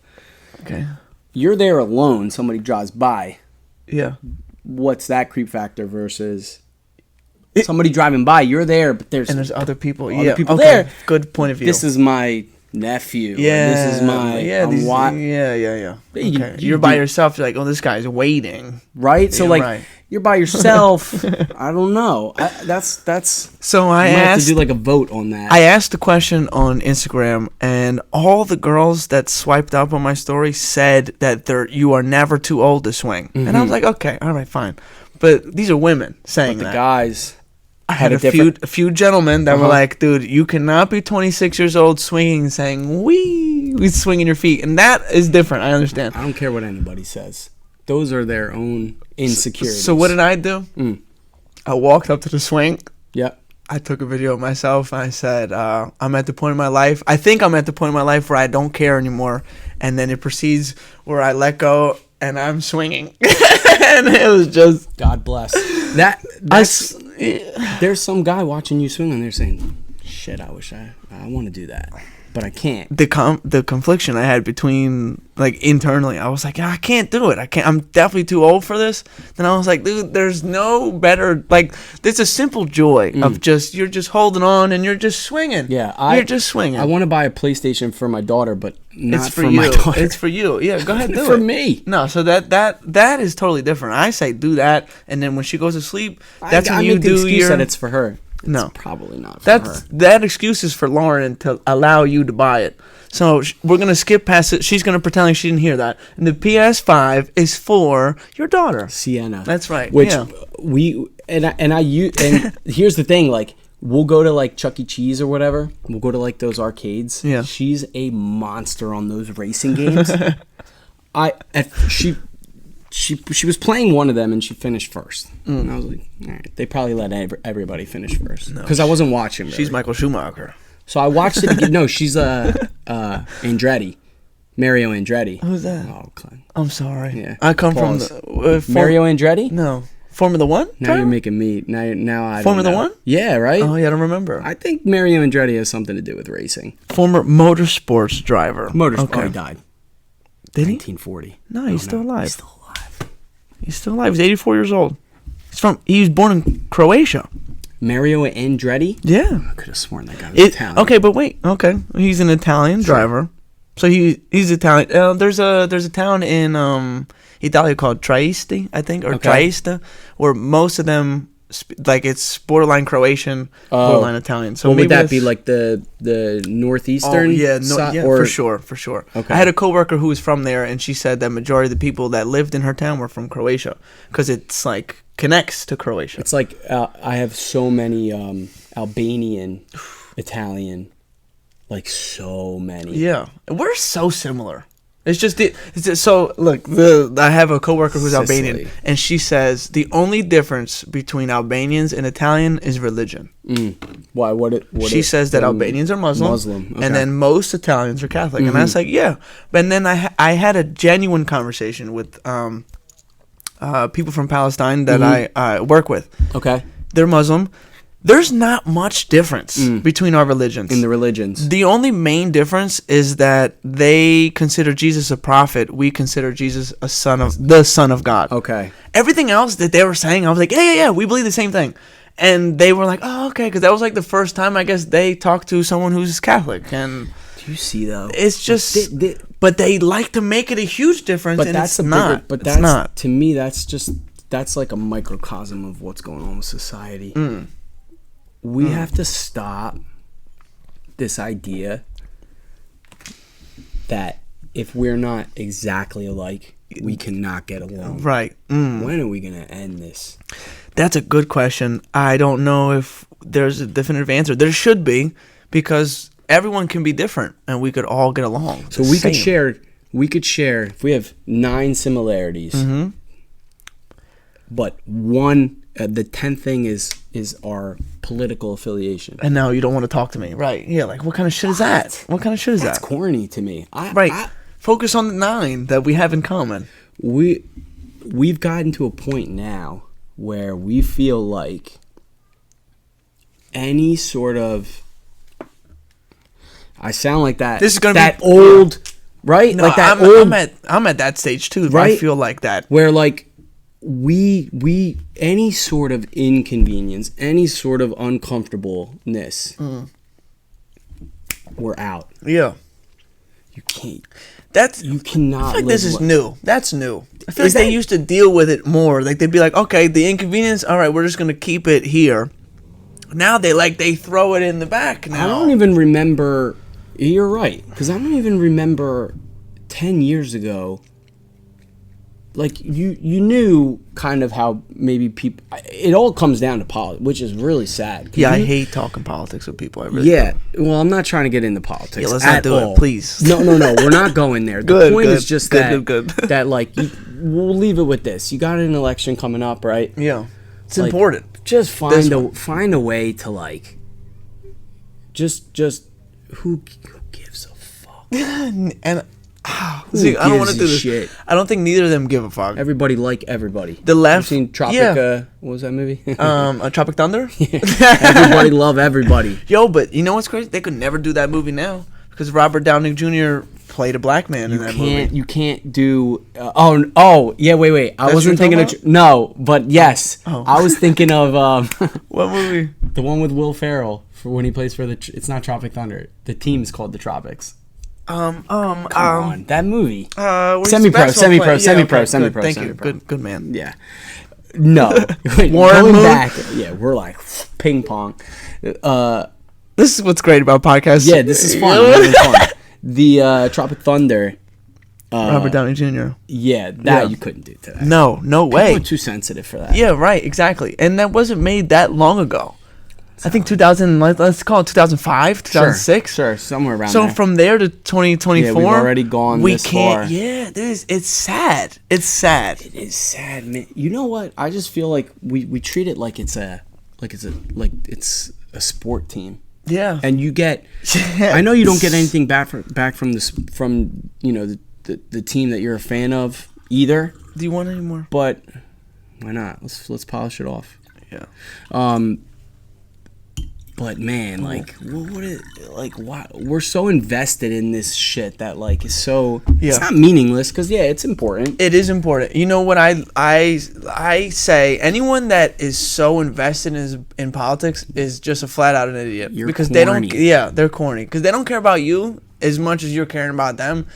A: Okay.
B: You're there alone. Somebody drives by.
A: Yeah.
B: What's that creep factor versus somebody driving by? You're there, but there's
A: other people.
B: People
A: okay.
B: there.
A: Good point of view.
B: This is my nephew.
A: Yeah.
B: This is my.
A: Yeah. Okay. You're by yourself. You're like, oh, this guy's waiting.
B: Right. So you're by yourself. I don't know. That's.
A: So I
B: have to do like a vote on that.
A: I asked the question on Instagram, and all the girls that swiped up on my story said that you are never too old to swing, and I was like, okay, all right, fine. But these are women saying that.
B: The guys.
A: I had a few gentlemen that were like, dude, you cannot be 26 years old swinging, saying wee, swinging your feet, and that is different. I understand.
B: I don't care what anybody says. Those are their own insecurities.
A: So what did I do? I walked up to the swing.
B: Yep.
A: I took a video of myself. I said, I'm at the point in my life. I think I'm at the point in my life where I don't care anymore. And then it proceeds where I let go and I'm swinging. And it was just...
B: God bless. There's some guy watching you swing and they're saying, shit, I wish I want to do that. But I can't.
A: The confliction I had between, like, internally, I was like, I can't do it. I'm definitely too old for this. Then I was like, dude, there's no better, like, there's a simple joy of you're just holding on and you're just swinging.
B: Yeah.
A: You're just swinging.
B: I want to buy a PlayStation for my daughter, but not for
A: you.
B: my daughter.
A: It's for you. Yeah, go ahead, do
B: for
A: it.
B: For me.
A: No, so that is totally different. I say do that, and then when she goes to sleep, that's when you
B: make the
A: do
B: excuse that it's for her.
A: No,
B: it's probably not for her.
A: That excuse is for Lauren to allow you to buy it. So we're going to skip past it. She's going to pretend like she didn't hear that. And the PS5 is for your daughter.
B: Sienna.
A: That's right.
B: Which and here's the thing, like, we'll go to like Chuck E. Cheese or whatever. We'll go to like those arcades.
A: Yeah.
B: She's a monster on those racing games. She was playing one of them and she finished first. And I was like, all right, they probably let everybody finish first. Because I wasn't watching. Really.
A: She's Michael Schumacher.
B: So I watched it again. No, she's Andretti. Mario Andretti.
A: Who's that?
B: Oh, Glenn.
A: I'm sorry.
B: Yeah.
A: I come
B: Pause.
A: from
B: Mario Andretti?
A: No. Formula One?
B: Now you're making me. Now I
A: Formula
B: don't know.
A: One?
B: Yeah, right?
A: Oh, yeah, I don't remember.
B: I think Mario Andretti has something to do with racing.
A: Former motorsports driver.
B: Okay. Oh, he died.
A: Did he?
B: 1940.
A: No, he's still alive.
B: He's still alive.
A: He's still alive. He's 84 years old. He was born in Croatia.
B: Mario Andretti?
A: Yeah.
B: I could have sworn that guy was Italian.
A: Okay, but wait. Okay. He's an Italian driver. So he's Italian. There's a town in Italy called Trieste, I think, or Trieste, where most of them it's borderline Croatian, borderline Italian. So
B: what would that be, like the northeastern?
A: For sure.
B: Okay.
A: I had a coworker who was from there, and she said that majority of the people that lived in her town were from Croatia because it's like connects to Croatia.
B: It's like I have so many Albanian, Italian. Like, so many.
A: Yeah. We're so similar. It's just so look. I have a coworker who's
B: Sicily.
A: Albanian, and she says the only difference between Albanians and Italian is religion.
B: Why?
A: She says that Albanians are Muslim,
B: okay.
A: and then most Italians are Catholic. And I was like, yeah. But then I had a genuine conversation with people from Palestine that I work with.
B: Okay.
A: They're Muslim. There's not much difference between our religions.
B: In the religions.
A: The only main difference is that they consider Jesus a prophet. We consider Jesus the son of God.
B: Okay.
A: Everything else that they were saying, I was like, yeah, we believe the same thing. And they were like, oh, okay, because that was like the first time, I guess, they talked to someone who's Catholic. And
B: do you see, though?
A: it's just, but they like to make it a huge difference,
B: But
A: and
B: that's
A: it's not.
B: But
A: It's
B: that's
A: not.
B: to me. That's like a microcosm of what's going on with society. We have to stop this idea that if we're not exactly alike, we cannot get along.
A: Right.
B: When are we gonna end this?
A: That's a good question. I don't know if there's a definitive answer. There should be, because everyone can be different, and we could all get along.
B: So we could share. If we have 9 similarities, but one, the 10th thing is our political affiliation.
A: And now you don't want to talk to me. Right. Yeah, like, what kind of shit is that? What kind of shit is
B: That's
A: that?
B: corny to me.
A: Focus on the 9 that we have in common.
B: We've gotten to a point now where we feel like any sort of, I sound like that.
A: This is gonna
B: that
A: be
B: old, right?
A: No,
B: like that
A: I'm at that stage too.
B: Right?
A: I feel like that.
B: Where like we any sort of inconvenience, any sort of uncomfortableness, we're out.
A: Yeah.
B: You can't.
A: You
B: cannot.
A: I feel like
B: live
A: this is new. That's new. I feel
B: Is
A: like they
B: that-
A: used to deal with it more. Like, they'd be like, okay, the inconvenience, all right, we're just gonna keep it here. Now they throw it in the back now.
B: I don't even remember. You're right, because I don't even remember 10 years ago. Like, you knew kind of how maybe people. It all comes down to politics, which is really sad.
A: Yeah, I hate talking politics with people. I really
B: Yeah, well, I'm not trying to get into politics.
A: Yeah, let's not do it, please.
B: No, we're not going there. The
A: Good,
B: point
A: good,
B: is just
A: good,
B: that that like we'll leave it with this. You got an election coming up, right?
A: Yeah, it's
B: Like,
A: important.
B: Just find a way to like. Just who gives a fuck?
A: And see, I don't want to do this.
B: Shit?
A: I don't think neither of them give a fuck.
B: Everybody like everybody.
A: The left,
B: You seen Tropic?
A: yeah.
B: What was that movie?
A: A Tropic Thunder.
B: Everybody love everybody.
A: Yo, but you know what's crazy? They could never do that movie now because Robert Downey Jr. played a black man in that movie.
B: You can't do. Yeah. Wait. I
A: That's
B: wasn't
A: what you're
B: thinking
A: talking
B: of. No, but yes,
A: Oh.
B: I was thinking of
A: What movie?
B: the one with Will Ferrell for when he plays for the. It's not Tropic Thunder. The team's called the Tropics. Come on, that movie. Semi-pro.
A: Thank you. Good man.
B: Yeah. No. Wait,
A: Warren
B: going
A: Moon?
B: back. Yeah, we're like ping pong.
A: This is what's great about podcasts.
B: Yeah, this is fun. We're having fun. The Tropic Thunder.
A: Robert Downey Jr.
B: Yeah,
A: Yeah.
B: you couldn't do today.
A: No way.
B: People are too sensitive for that.
A: Yeah, right, exactly. And that wasn't made that long ago. I think 2000, let's call it 2005, 2006.
B: Sure, somewhere around
A: So
B: there.
A: from there to 2024,
B: Yeah, we've already gone
A: we
B: this
A: can't,
B: far.
A: Yeah, it's sad. It's sad.
B: It is sad, man. You know what? I just feel like we treat it like it's a sport team.
A: Yeah.
B: And you get I know you don't get anything back from the team that you're a fan of either,
A: Do you want any more?
B: but why not? Let's polish it off.
A: Yeah.
B: But man, like, why we're so invested in this shit that like is so.
A: Yeah.
B: It's not meaningless because it's important.
A: It is important. You know what I say? Anyone that is so invested in politics is just a flat out an idiot.
B: You're
A: because
B: corny.
A: they don't. Yeah, they're corny because they don't care about you as much as you're caring about them.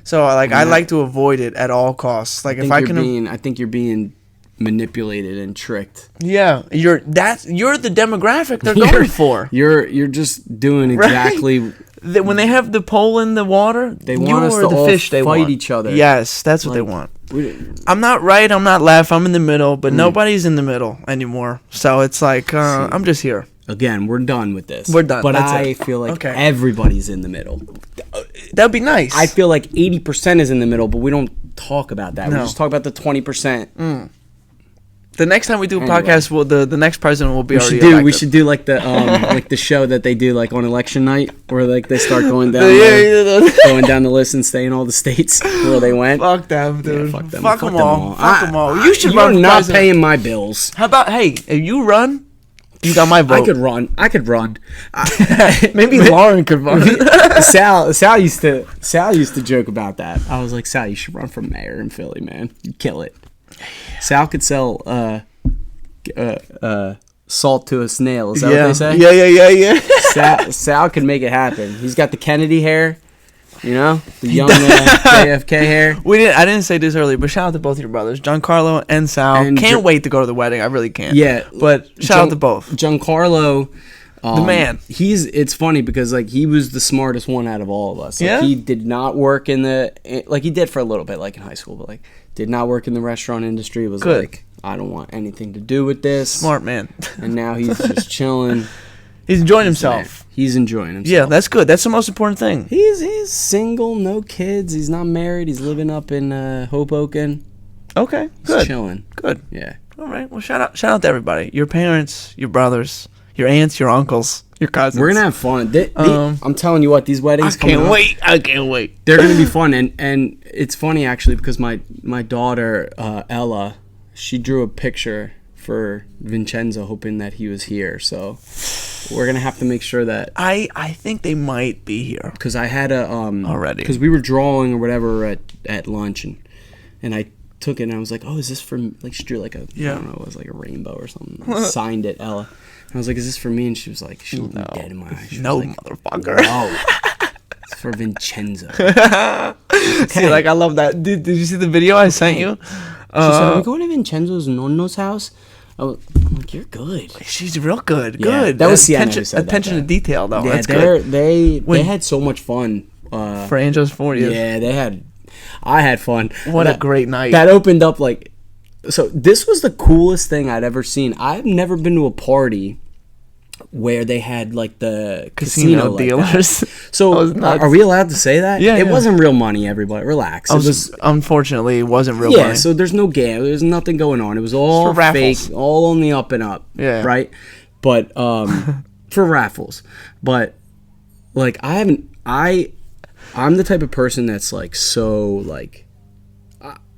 A: So like, I like to avoid it at all costs. Like, if I can,
B: I think you're being manipulated and tricked.
A: yeah, you're the demographic they're going for.
B: You're just doing exactly.
A: When they have the pole in the water,
B: They want us
A: you're
B: to
A: the
B: all
A: fish they
B: fight
A: want.
B: each other.
A: Yes, that's what they
B: Like,
A: want. I'm not right, I'm not left, I'm in the middle, but nobody's in the middle anymore. So it's like, I'm just here.
B: again, we're done with this.
A: We're done.
B: But
A: That's
B: I
A: it.
B: feel like
A: Okay.
B: everybody's in the middle.
A: That'd be nice.
B: I feel like 80% is in the middle, but we don't talk about that.
A: No.
B: We just talk about the 20%.
A: The next time we do a
B: Anyway.
A: podcast, the next president will be
B: We
A: already
B: should do.
A: elected.
B: We should do like the like the show that they do like on election night, where like they start going down, going down the list and saying all the states where they went.
A: Fuck them, dude.
B: Yeah, fuck them.
A: Fuck them all. Fuck them all. You should
B: You're
A: run for
B: not
A: president.
B: paying my bills.
A: How about, hey, if you run, you got my vote.
B: I could run.
A: Maybe Lauren could run.
B: Sal used to joke about that. I was like, Sal, you should run for mayor in Philly, man. You'd kill it. Sal could sell salt to a snail. Is that what they say?
A: Yeah.
B: Sal could make it happen. He's got the Kennedy hair, you know, the young JFK hair.
A: I didn't say this earlier, but shout out to both your brothers, Giancarlo and Sal.
B: And
A: Can't wait to go to the wedding. I really can't.
B: Yeah,
A: but shout out to both.
B: Giancarlo,
A: The man.
B: It's funny because like he was the smartest one out of all of us. Like,
A: Yeah?
B: he did not work in he did for a little bit, like in high school, but like did not work in the restaurant industry. It was
A: Good.
B: like, I don't want anything to do with this.
A: Smart man.
B: And now he's just chilling.
A: He's enjoying himself.
B: He's enjoying himself.
A: Yeah, that's good. That's the most important thing.
B: He's single, no kids. He's not married. He's living up in Hoboken.
A: Okay,
B: He's
A: good.
B: chilling.
A: Good.
B: Yeah.
A: All right. Well, shout out to everybody. Your parents, your brothers, your aunts, your uncles, your cousins.
B: We're gonna have fun. I'm telling you what, these
A: I
B: weddings
A: can't
B: coming up,
A: wait. I can't wait.
B: they're gonna be fun. And it's funny actually because my daughter Ella, she drew a picture for Vincenzo hoping that he was here. So we're gonna have to make sure that,
A: I think they might be here.
B: because I had a
A: Already.
B: because we were drawing or whatever at lunch and I took it and I was like, oh, is this for, like, she drew like a,
A: Yeah.
B: I don't know, it was like a rainbow or something. I signed it, Ella. And I was like, is this for me? And she was like, she looked me dead in my eyes. She was
A: No,
B: like,
A: motherfucker.
B: no, it's for Vincenzo.
A: See, like, I love that. Did you see the video I sent you?
B: She said, are we going to Vincenzo's nonno's house? I'm like, you're good.
A: She's real good.
B: Yeah,
A: Good.
B: that was Sienna who
A: attention,
B: said that,
A: attention to detail, though.
B: Yeah,
A: That's good.
B: they had so much fun.
A: For Angel's 40th.
B: Yeah, I had fun.
A: What a great night.
B: That opened up like, so this was the coolest thing I'd ever seen. I've never been to a party where they had like the casino like
A: dealers.
B: that. So
A: That was nuts.
B: are we allowed to say that?
A: Yeah,
B: It
A: yeah.
B: wasn't real money, everybody. Relax. It was,
A: Unfortunately, it wasn't real
B: yeah,
A: money.
B: so there's no game. There's nothing going on. It was all
A: for raffles.
B: fake, all on the up and up.
A: Yeah.
B: Right? But for raffles. But like I'm the type of person that's like so like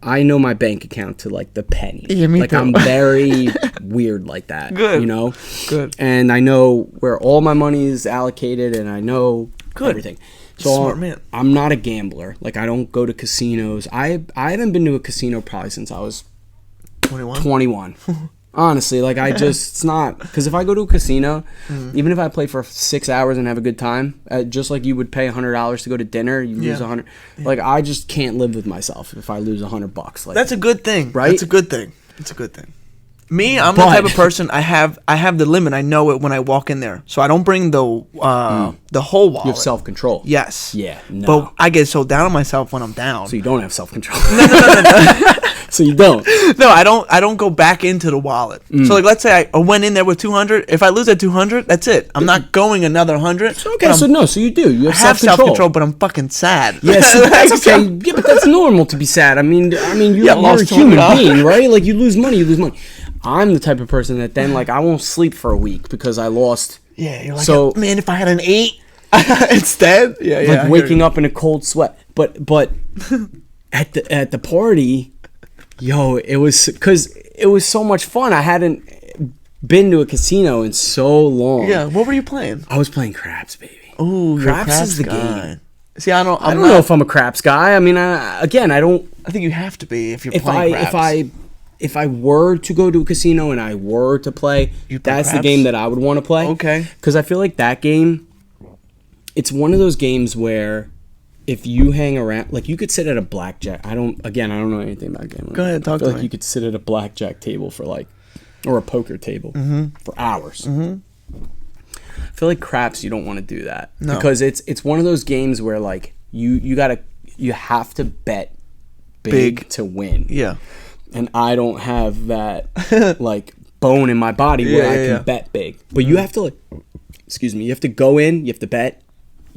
B: I know my bank account to like the penny.
A: Yeah, me
B: like
A: too.
B: I'm very weird like that.
A: Good.
B: You know?
A: Good.
B: And I know where all my money is allocated and I know everything. So
A: Smart man.
B: I'm not a gambler. Like I don't go to casinos. I haven't been to a casino probably since I was
A: 21.
B: 21. Honestly, like it's not, because if I go to a casino, even if I play for 6 hours and have a good time, just like you would pay $100 to go to dinner, you lose $100. Like I just can't live with myself if I lose $100. Like
A: That's a good thing.
B: Right?
A: That's a good thing. It's a good thing. Me, I'm the type of person, I have the limit. I know it when I walk in there. So I don't bring the whole wallet.
B: you have self-control.
A: Yes.
B: Yeah. No.
A: But I get so down on myself when I'm down.
B: So you don't have self-control. So you don't.
A: No, I don't go back into the wallet. So like, let's say I went in there with 200. If I lose at 200, that's it. I'm not going another 100.
B: Okay, so you do. You
A: I
B: have
A: have
B: self-control.
A: self-control, but I'm fucking sad.
B: Yeah, see, that's okay. Yeah, but that's normal to be sad. I mean, you're a
A: lost
B: human
A: $200.
B: being, right? Like you lose money. I'm the type of person that then like I won't sleep for a week because I lost.
A: Yeah, you're like,
B: So-
A: man, if I had an 8 instead, yeah,
B: Like waking up in a cold sweat. But at the party, yo, it was because it was so much fun. I hadn't been to a casino in so long.
A: Yeah, what were you playing?
B: I was playing craps, baby.
A: Ooh, you're a
B: Craps is the
A: guy.
B: game.
A: See, I don't
B: know if I'm a craps guy. I mean, I don't.
A: I think you have to be if you're
B: If
A: playing craps.
B: if I were to go to a casino and I were to play,
A: You play
B: that's the
A: craps?
B: game that I would want to play.
A: Okay.
B: Because I feel like that game, it's one of those games where if you hang around, like you could sit at a blackjack. I don't know anything about gambling.
A: Go ahead, talk
B: I feel
A: to
B: like
A: me.
B: you could sit at a blackjack table for like, or a poker table for hours. I feel like craps, you don't want to do that because it's one of those games where like you have to bet big to win.
A: Yeah.
B: And I don't have that like bone in my body where I can
A: yeah.
B: bet big. But you have to like, excuse me, you have to go in, you have to bet,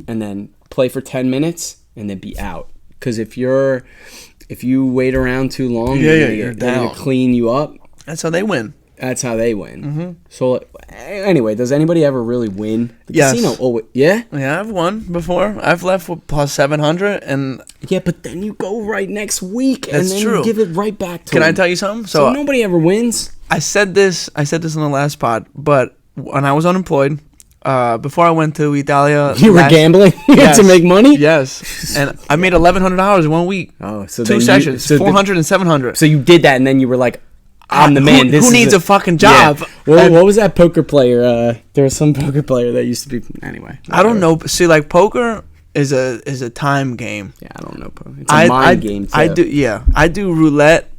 B: and then play for 10 minutes and then be out. Because if you wait around too long, they're gonna clean you up.
A: That's how they win.
B: That's how they win. So anyway, does anybody ever really win the
A: Yes.
B: casino? Oh yeah,
A: Yeah, I've won before. I've left with plus 700, and
B: yeah, but then you go right next week and
A: That's
B: then
A: true.
B: you give it right back to
A: can I
B: them.
A: tell you something?
B: So nobody ever wins.
A: I said this in the last pod, but when I was unemployed, before I went to Italia,
B: You were gambling to make money.
A: Yes, and I made $1,100 in 1 week.
B: Oh, so
A: Two sessions, 400 and 700.
B: So you did that, and then you were like, "I'm the man."
A: Who needs a fucking job?
B: Yeah. Well, what was that poker player? There was some poker player that used to be. Anyway,
A: I don't know. See, like poker is a time game.
B: Yeah, I don't know. It's a mind game. Too.
A: I do roulette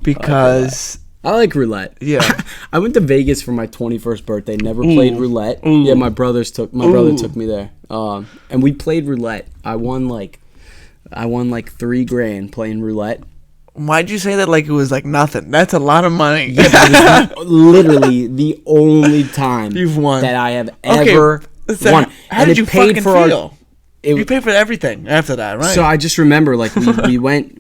A: because
B: I like roulette.
A: Yeah.
B: I went to Vegas for my 21st birthday. Never played roulette. Yeah, my brother took me there. And we played roulette. I won like $3,000 playing roulette.
A: Why'd you say that like it was like nothing? That's a lot of money.
B: Yeah, but it was literally the only time
A: You've won
B: that I have ever won.
A: How did you fucking feel?
B: You
A: paid for everything after that, right?
B: So I just remember, like, we went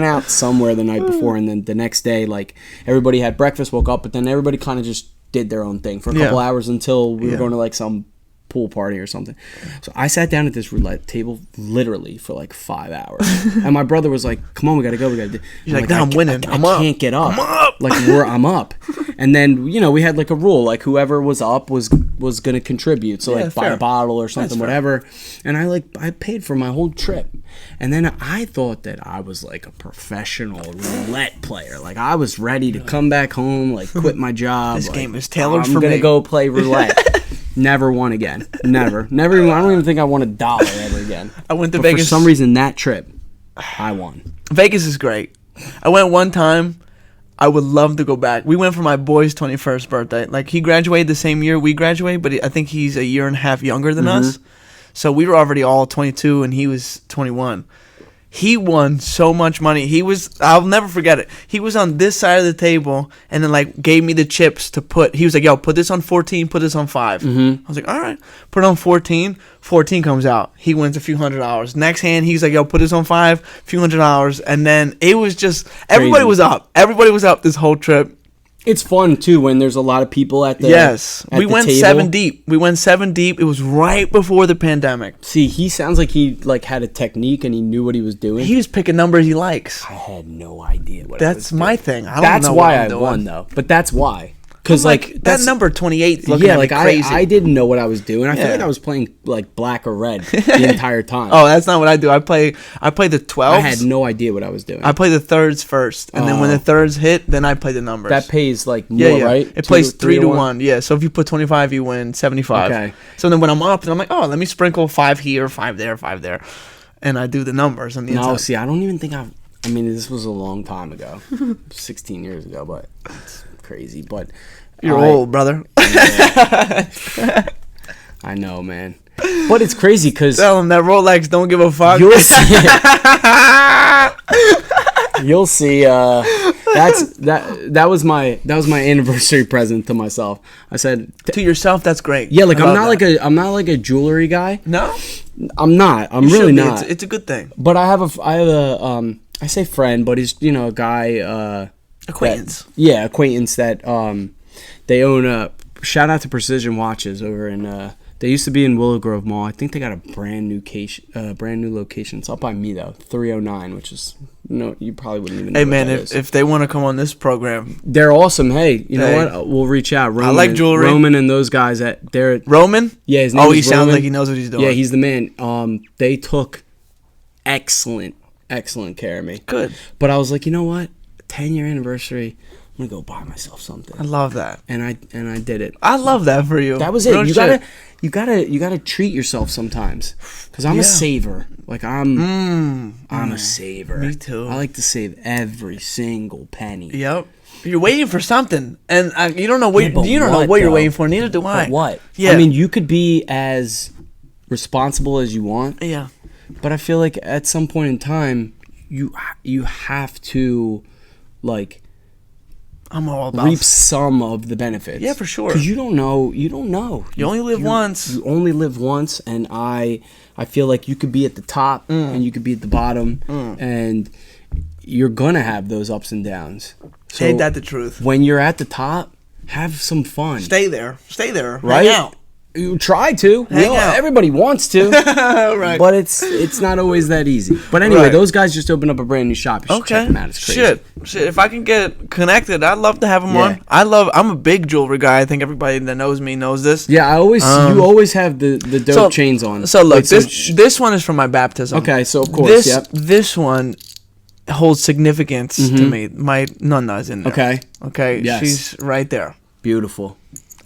B: out somewhere the night before, and then the next day, like, everybody had breakfast, woke up, but then everybody kind of just did their own thing for a couple hours until we were going to, like, some pool party or something. So I sat down at this roulette table literally for like 5 hours, and my brother was like, "Come on, we gotta go. We gotta."
A: You're like, "No, I'm winning.
B: I can't get up.
A: I'm up.
B: Like I'm up." And then we had like a rule, like whoever was up was gonna contribute. So like buy a bottle or something, whatever. And I paid for my whole trip. And then I thought that I was like a professional roulette player. Like I was ready to come back home, like quit my job.
A: This
B: like,
A: game is tailored for me.
B: I'm gonna go play roulette. Never won again. Never. I don't even think I won $1 ever again.
A: I went to Vegas.
B: For some reason, that trip, I won.
A: Vegas is great. I went one time. I would love to go back. We went for my boy's 21st birthday. Like, he graduated the same year we graduated, but I think he's a year and a half younger than us. So we were already all 22, and he was 21. He won so much money. I'll never forget it. He was on this side of the table and then like gave me the chips to put. He was like, "Yo, put this on 14, put this on 5." I was like, "All right." Put it on 14. 14 comes out. He wins a few $100s. Next hand, he's like, "Yo, put this on 5, a few $100s." And then it was just, everybody was up. Everybody was up this whole trip.
B: It's fun too when there's a lot of people at the
A: we went
B: table.
A: 7 deep. We went 7 deep. It was right before the pandemic.
B: See, he sounds like he like had a technique and he knew what he was doing.
A: He was picking numbers he likes.
B: I had no idea what.
A: That's my thing. I don't
B: that's
A: know
B: why
A: what I'm doing.
B: won though. But that's why. Because
A: like that number 28 looking
B: yeah,
A: at me
B: like
A: crazy.
B: I didn't know what I was doing. I feel like I was playing like black or red the entire time.
A: Oh, that's not what I do. I play the 12s.
B: I had no idea what I was doing.
A: I play the thirds first, and then when the thirds hit, then I play the numbers.
B: That pays like more, right?
A: It plays 3 to 1. Yeah, so if you put 25, you win 75. Okay. So then when I'm up, then I'm like, oh, let me sprinkle 5 here, 5 there, 5 there, and I do the numbers on the inside.
B: No, see, I don't even think I mean, this was a long time ago, 16 years ago, but it's crazy. But
A: you're old, brother.
B: I know, man. But it's crazy because
A: tell him that Rolex don't give a fuck.
B: You'll see. You'll see. That was my anniversary present to myself. I said
A: to yourself, that's great.
B: Yeah, like I'm not like a jewelry guy.
A: No,
B: I'm not. I'm really not.
A: It's a good thing.
B: But I have a I say friend, but he's a guy
A: acquaintance.
B: Acquaintance that they own a shout out to Precision Watches over in they used to be in Willow Grove Mall. I think they got a brand new location. It's up by me though, 309, which is you probably wouldn't even know.
A: Hey man, if they want to come on this program,
B: they're awesome. Hey, you know what? We'll reach out. Roman,
A: I like jewelry.
B: Roman and those guys they're
A: Roman.
B: Yeah, his name is
A: he sounds
B: Roman.
A: like he knows what he's doing.
B: Yeah, he's the man. They took excellent care of me. Good. But I was like, you know what? 10-year anniversary. I'm gonna go buy myself something.
A: I love that.
B: And I did it.
A: I love that for you.
B: That was it. You gotta treat yourself sometimes. Because I'm a saver. Like I'm a saver.
A: Me too.
B: I like to save every single penny.
A: Yep. You're waiting for something, and you don't know what you're waiting for. Neither do I.
B: But what?
A: Yeah.
B: I mean, you could be as responsible as you want.
A: Yeah.
B: But I feel like at some point in time, you have to like.
A: I'm all about
B: reap some of the benefits.
A: Yeah, for sure.
B: Because you don't know. You
A: only live once.
B: You only live once, and I feel like you could be at the top and you could be at the bottom, and you're gonna have those ups and downs. So
A: ain't that the truth?
B: When you're at the top, have some fun.
A: Stay there,
B: right?
A: Hang out.
B: You try to.
A: Hang out.
B: Everybody wants to,
A: right?
B: But it's not always that easy. But anyway, those guys just opened up a brand new shop. You should check them out. It's crazy.
A: Shit. If I can get connected, I'd love to have them on. I'm a big jewelry guy. I think everybody that knows me knows this.
B: Yeah, you always have the dope chains on.
A: So look, this one is from my baptism.
B: Okay, so of course,
A: this one holds significance to me. My nonna is in there. Okay. Yes. She's right there.
B: Beautiful.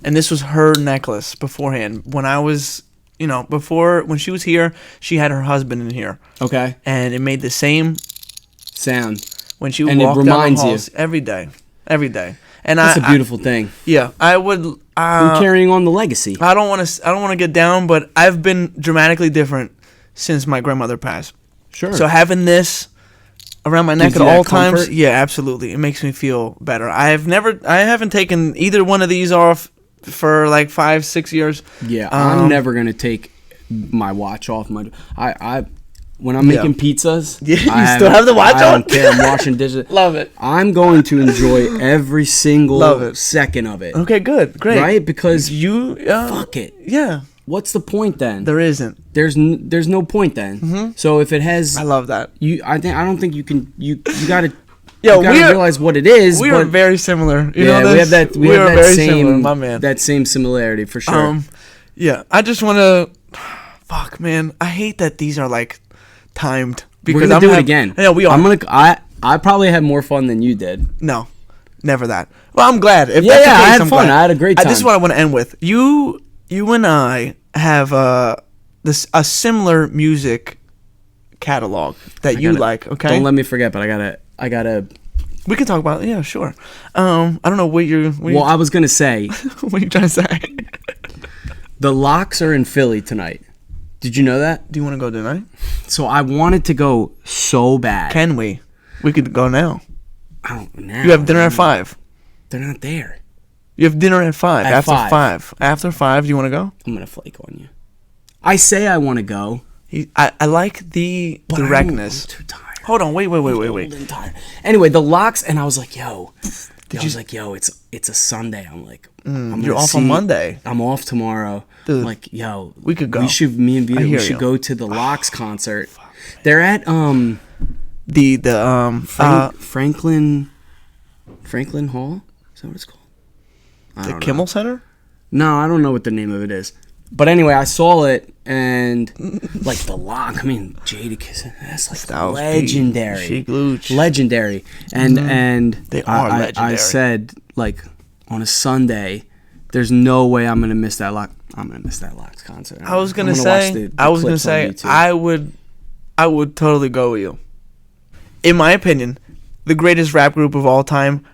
A: And this was her necklace beforehand. When I was, when she was here, she had her husband in here.
B: Okay.
A: And it made the same
B: sound
A: when she walked down the halls every day. And
B: that's a beautiful thing.
A: Yeah, I would. You're
B: carrying on the legacy.
A: I don't want to get down, but I've been dramatically different since my grandmother passed.
B: Sure.
A: So having this around my neck at all times, yeah, absolutely, it makes me feel better. I haven't taken either one of these off for like 5-6 years.
B: Yeah, I'm never gonna take my watch off. When I'm making pizzas,
A: you still have the watch on?
B: I don't care. I'm washing dishes.
A: Love it.
B: I'm going to enjoy every single second of it.
A: Okay, good, great.
B: Right? Because
A: fuck it. Yeah.
B: What's the point then?
A: There isn't.
B: There's no point then. Mm-hmm. So if it has,
A: I love that.
B: I don't think you can. You gotta. You gotta realize what it is.
A: We are very similar.
B: We have that. We have that same.
A: Similar, my man.
B: That same similarity for sure.
A: Yeah. I just want to. Fuck, man. I hate that these are like timed.
B: Because we're gonna do it again.
A: Yeah, we are.
B: I probably had more fun than you did.
A: No, never that. Well, I'm glad. If
B: I had fun. I had a great time.
A: This is what I want to end with. You and I have a similar music catalog that you like. Okay.
B: Don't let me forget. But I gotta.
A: We can talk about it. Yeah, sure. I don't know what you're.
B: I was gonna say.
A: What are you trying to say?
B: The Locks are in Philly tonight. Did you know that?
A: Do you want to go tonight?
B: So I wanted to go so bad.
A: Can we? We could go now.
B: I don't know.
A: You have dinner at 5.
B: They're not there.
A: You have dinner at 5. After 5. After 5, do you want to go?
B: I'm gonna flake on you. I say I want to go.
A: I like the directness.
B: I'm too tired.
A: Hold on, wait.
B: I'm tired. Anyway, the Locks, and I was like, yo. It's a Sunday. I'm like,
A: you're off on Monday.
B: I'm off tomorrow.
A: Dude,
B: I'm like, yo,
A: we could go.
B: Me and Vito, we should go to the Locks concert. They're at Franklin Hall. Is that what it's called?
A: The Kimmel Center?
B: No, I don't know what the name of it is. But anyway, I saw it, and like the Lock. I mean, Jadakiss, that's like legendary. Legendary. And
A: they are legendary.
B: I said, like, on a Sunday, there's no way I'm gonna miss that Lock. I'm gonna miss that Locks concert.
A: I was gonna say I would totally go with you. In my opinion, the greatest rap group of all time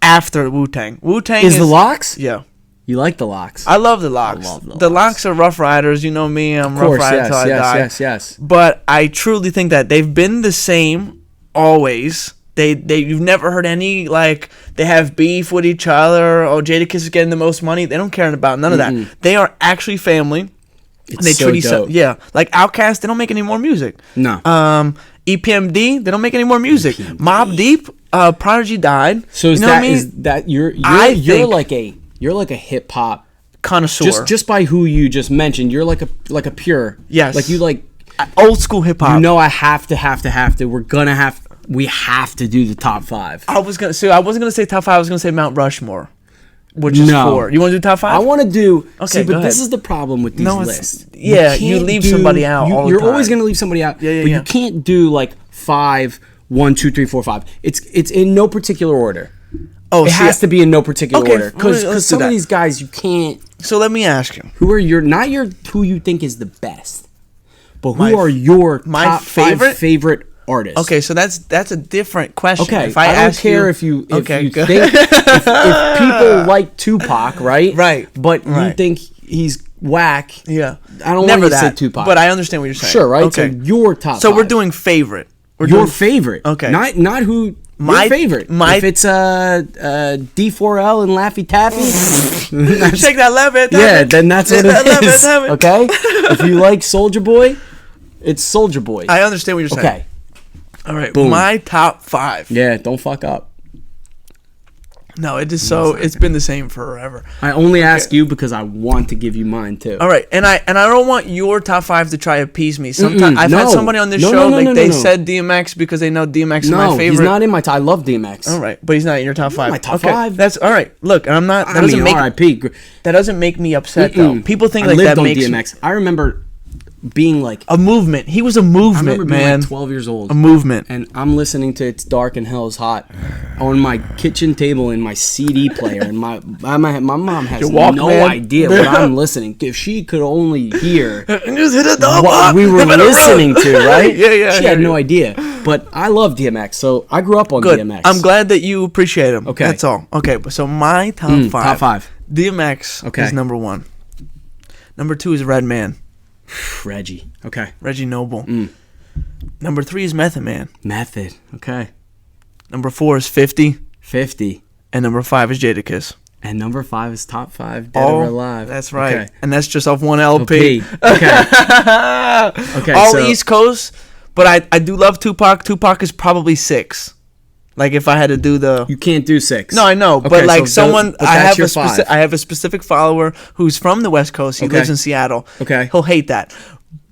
A: after Wu-Tang. Wu-Tang
B: is the Locks?
A: Yeah.
B: You like the Locks?
A: I love the Locks. The Locks are Rough Riders. You know me. I'm Rough Rider till I die.
B: Yes.
A: But I truly think that they've been the same always. You've never heard any, like, they have beef with each other. Oh, Jadakiss is getting the most money. They don't care about none of that. They are actually family.
B: It's they treat each other.
A: Yeah. Like Outkast, they don't make any more music.
B: No.
A: EPMD, they don't make any more music. EPMD. Mobb Deep, Prodigy died.
B: So is that you're like a hip hop
A: connoisseur.
B: Just by who you just mentioned, you're like a pure.
A: Yes.
B: Like you like
A: old school hip hop.
B: You know, I have to. We have to do the top 5.
A: I wasn't gonna say top 5. I was gonna say Mount Rushmore, which is 4. You want to do top 5?
B: I want to do.
A: Okay,
B: but this is the problem with these lists.
A: Yeah, you leave somebody out.
B: You're always gonna leave somebody out.
A: Yeah.
B: But you can't do like 5, 1, 2, 3, 4, 5. It's in no particular order. Oh, it has to be in no particular order because some of these guys you can't.
A: So let me ask you:
B: who are who you think is the best, but who are your top 5 favorite artists?
A: Okay, so that's a different question.
B: Okay, if I don't care if you think if people like Tupac, right?
A: Right.
B: But you think he's whack.
A: Yeah.
B: I don't want to say Tupac,
A: but I understand what you're saying.
B: Sure, right? Okay. So your top.
A: So
B: 5.
A: we're doing favorite.
B: Your favorite.
A: Okay.
B: Not who.
A: My
B: your favorite. If it's D4L and Laffy Taffy,
A: shake that left.
B: Yeah, then that's what it is.
A: Have it.
B: Okay. If you like Soulja Boy, it's Soulja Boy.
A: I understand what you're saying.
B: Okay.
A: All right.
B: Boom.
A: My top 5.
B: Yeah. Don't fuck up.
A: No, it's been the same forever.
B: I only ask you because I want to give you mine too.
A: All right, and I don't want your top 5 to try to appease me. Sometimes I've had somebody on this show they said DMX because they know DMX is my favorite.
B: No, he's not in my top. I love DMX.
A: All right, but he's not in your top 5.
B: My top 5.
A: That's all right. Look, and I'm not. That doesn't make
B: R.I.P.
A: That doesn't make me upset though. People think like that makes
B: DMX. I remember being like
A: a movement. He was a movement,
B: I remember being
A: man.
B: like 12 years old.
A: A movement.
B: And I'm listening to It's Dark and Hell is Hot on my kitchen table in my CD player. And my mom has no idea what I'm listening to. If she could only hear what we were listening to, right?
A: Yeah.
B: She had no idea. But I love DMX, so I grew up on DMX.
A: I'm glad that you appreciate him.
B: Okay.
A: That's all. Okay, so my top 5.
B: Top 5.
A: DMX is number 1. Number 2 is Redman.
B: Reggie. Okay.
A: Reggie Noble. Number 3 is Method Man.
B: Method. Okay.
A: Number 4 is 50.
B: 50.
A: And number 5 is Jadakiss.
B: And number 5 is top 5 Dead or Alive.
A: That's right.
B: Okay.
A: And that's just off one LP.
B: Okay.
A: All East Coast, but I do love Tupac. Tupac is probably 6. Like if I had to do the,
B: you can't do 6.
A: No, I know, but like someone,
B: I
A: have a specific follower who's from the West Coast. He lives in Seattle.
B: Okay,
A: he'll hate that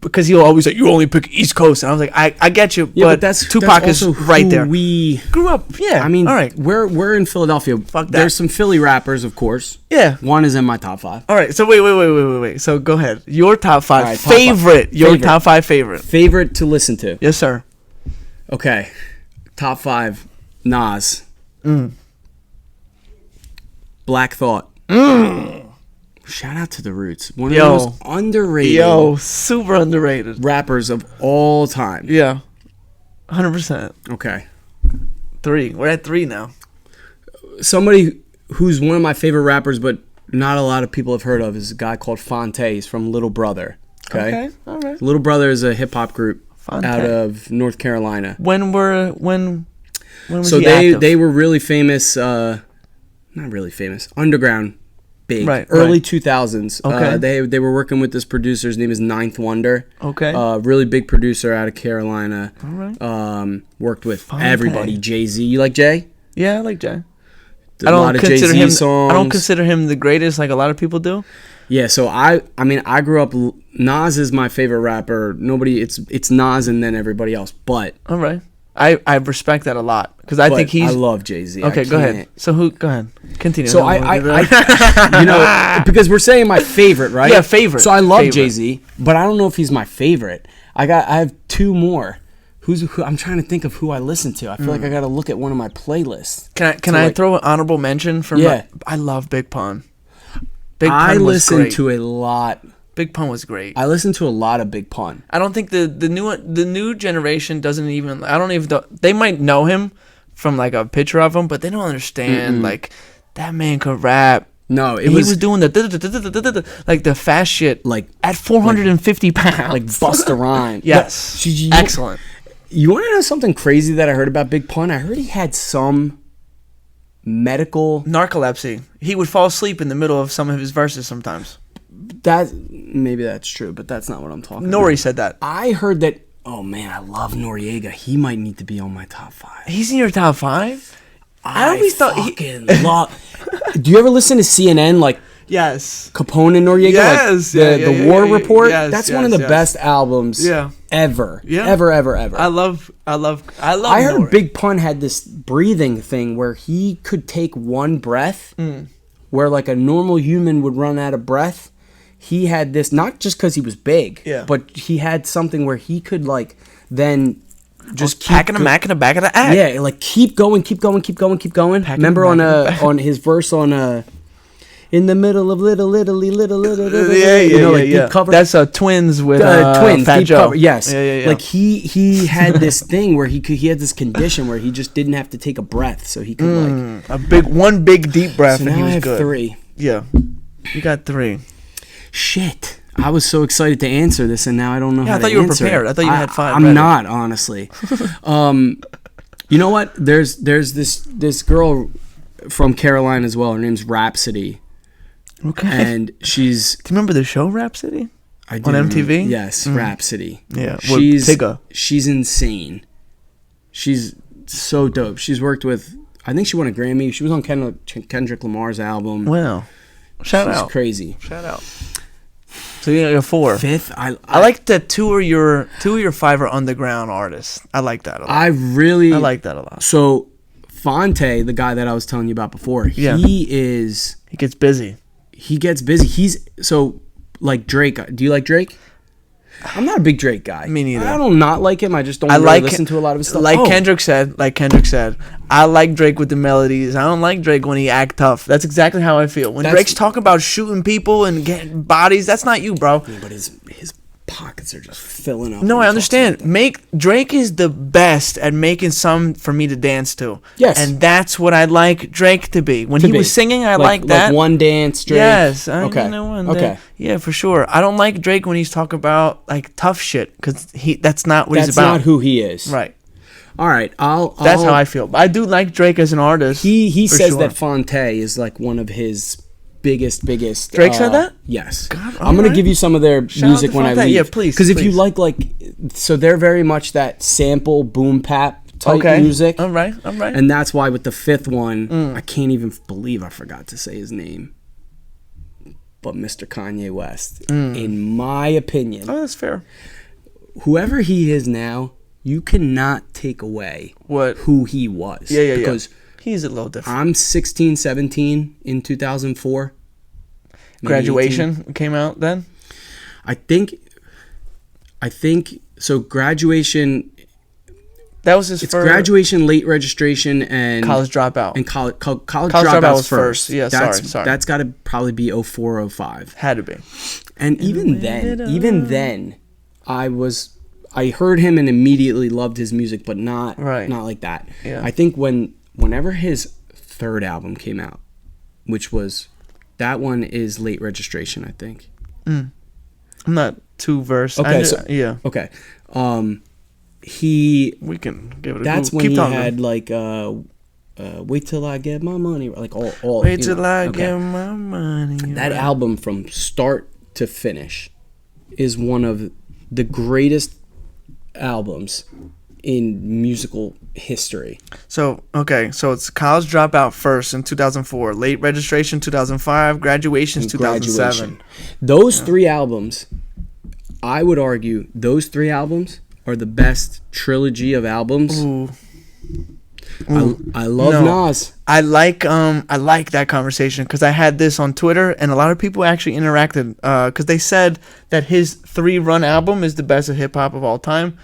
A: because he'll always say you only pick East Coast, and I was like, I get you, but
B: that's
A: Tupac is right there.
B: We
A: grew up. Yeah,
B: I mean,
A: all right,
B: we're in Philadelphia.
A: Fuck that.
B: There's some Philly rappers, of course.
A: Yeah,
B: one is in my top 5.
A: All right, so wait. So go ahead. Your top 5
B: right,
A: favorite. Your top 5
B: favorite to listen to.
A: Yes, sir.
B: Okay, top 5. Nas. Black Thought. Shout out to the Roots. One of the most underrated.
A: Super underrated
B: rappers of all time.
A: Yeah. 100%.
B: Okay.
A: 3. We're at 3 now.
B: Somebody who's one of my favorite rappers, but not a lot of people have heard of, is a guy called Fonte. He's from Little Brother. Okay. All right. Little Brother is a hip hop group out of North Carolina.
A: When was
B: so
A: he active?
B: they were really famous, not really famous, underground, big, early 2000s. Okay. They were working with this producer. His name is Ninth Wonder.
A: Okay.
B: Really big producer out of Carolina.
A: All right.
B: Worked with everybody. Jay-Z. You like Jay?
A: Yeah, I like Jay.
B: A lot of Jay-Z songs.
A: I don't consider him the greatest like a lot of people do.
B: Yeah, so I mean I grew up. Nas is my favorite rapper. It's Nas and then everybody else. But
A: all right. I respect that a lot because I think I
B: love Jay-Z.
A: Okay, go ahead. So go ahead. Continue.
B: So I because we're saying my favorite, right?
A: Yeah, favorite.
B: So I love Jay-Z, but I don't know if he's my favorite. I have 2 more. Who I'm trying to think of who I listen to. I feel like I got to look at one of my playlists.
A: Can I throw an honorable mention for I love Big Pun.
B: Big Pun I listen to a lot.
A: Big Pun was great.
B: I listened to a lot of Big Pun.
A: I don't think the new generation doesn't even. I don't even. They might know him from like a picture of him, but they don't understand. Like that man could rap.
B: No,
A: he was doing the like the fast shit like at 450 pounds,
B: like Busta Rhymes.
A: Yes, excellent.
B: You want to know something crazy that I heard about Big Pun? I heard he had some medical
A: narcolepsy. He would fall asleep in the middle of some of his verses sometimes.
B: Maybe that's true, but that's not what I'm talking
A: about.
B: Nori
A: said that.
B: I heard that. Oh man, I love Noriega. He might need to be on my top 5.
A: He's in your top 5?
B: I always thought Do you ever listen to CNN? Like
A: yes,
B: Capone and Noriega.
A: Yes,
B: like the War Report. Yes, that's one of the best albums. Ever.
A: Yeah,
B: ever. I
A: love.
B: I heard
A: Nori.
B: Big Pun had this breathing thing where he could take one breath, where like a normal human would run out of breath. He had this not just because he was big, but he had something where he could like then just keep
A: packing a mac in the back of the act.
B: Yeah, like keep going. Remember on his verse on in the middle of little.
A: Yeah. Cover. That's Twins with
B: Twins.
A: Fat Joe.
B: Cover. Yes.
A: Yeah.
B: Like he had this thing where he had this condition where he just didn't have to take a breath, so he could like
A: one big deep breath,
B: so
A: and
B: now
A: he was
B: I have
A: good.
B: 3.
A: Yeah, you got 3.
B: Shit. I was so excited to answer this, and now I don't know how to answer
A: I thought you were prepared.
B: it.
A: I thought you had 5
B: I'm
A: ready.
B: not, honestly. You know what? There's this girl from Carolina as well. Her name's Rhapsody.
A: Okay.
B: And she's...
A: Do you remember the show Rhapsody?
B: I do
A: on
B: remember-
A: MTV?
B: Yes, Rhapsody.
A: Yeah.
B: She's insane. She's so dope. She's worked with... I think she won a Grammy. She was on Kendrick Lamar's album.
A: Wow. Shout out.
B: She's crazy.
A: Shout out. So you got your 4.
B: 5th,
A: I like that 2 of your 5 are underground artists. I like that a lot.
B: I
A: like that a lot.
B: So Fonte, the guy that I was telling you about before, he
A: gets busy.
B: He gets busy. He's so like Drake. Do you like Drake? I'm not a big Drake guy.
A: Me neither.
B: I don't not like him. I just don't really listen to a lot of his stuff.
A: Kendrick said, I like Drake with the melodies. I don't like Drake when he act tough. That's exactly how I feel. When Drake's talking about shooting people and getting bodies, that's not you, bro.
B: Yeah, but his pockets are just filling up.
A: No, I understand. Drake is the best at making some for me to dance to.
B: Yes.
A: And that's what I'd like Drake to be. When he was singing, I like that.
B: Like One Dance, Drake.
A: Yes.
B: Okay.
A: Yeah, for sure. I don't like Drake when he's talking about like tough shit because that's not what he's about.
B: That's not who he is.
A: Right.
B: All right.
A: That's how I feel. But I do like Drake as an artist.
B: He says that Fonte is like one of his biggest.
A: Drake said that?
B: Yes.
A: God,
B: I'm gonna give you some of their music when I leave.
A: Yeah, please.
B: Because if you like, so they're very much that sample boom bap type music.
A: All right.
B: And that's why with the 5th one, I can't even believe I forgot to say his name. But Mr. Kanye West, in my opinion,
A: Oh, that's fair.
B: whoever he is now, you cannot take away who he was.
A: Yeah.
B: Because
A: he's a little different.
B: I'm 16, 17 in 2004.
A: Graduation came out then?
B: I think so. Graduation.
A: That was his
B: It's
A: first.
B: graduation, late registration, and
A: College Dropout.
B: And college
A: Dropout
B: dropout
A: was first. Yeah, sorry.
B: That's got to probably be 04, 05.
A: Had to be.
B: And even then, I heard him and immediately loved his music, but not like that.
A: Yeah.
B: I think whenever his 3rd album came out, which was that one is late registration, I think.
A: I'm not too versed.
B: Okay,
A: Okay.
B: We
A: can give it a
B: that's
A: go.
B: when
A: Keep
B: he
A: talking.
B: had like wait till I get my money, like all
A: Wait till I get my money.
B: That album from start to finish is one of the greatest albums in musical history.
A: So it's College Dropout first in 2004, late registration 2005, graduation's 2007.
B: Those 3 albums, I would argue, those 3 albums are the best trilogy of albums.
A: Ooh.
B: I love Nas.
A: I like that conversation because I had this on Twitter and a lot of people actually interacted because they said that his 3-run album is the best of hip hop of all time.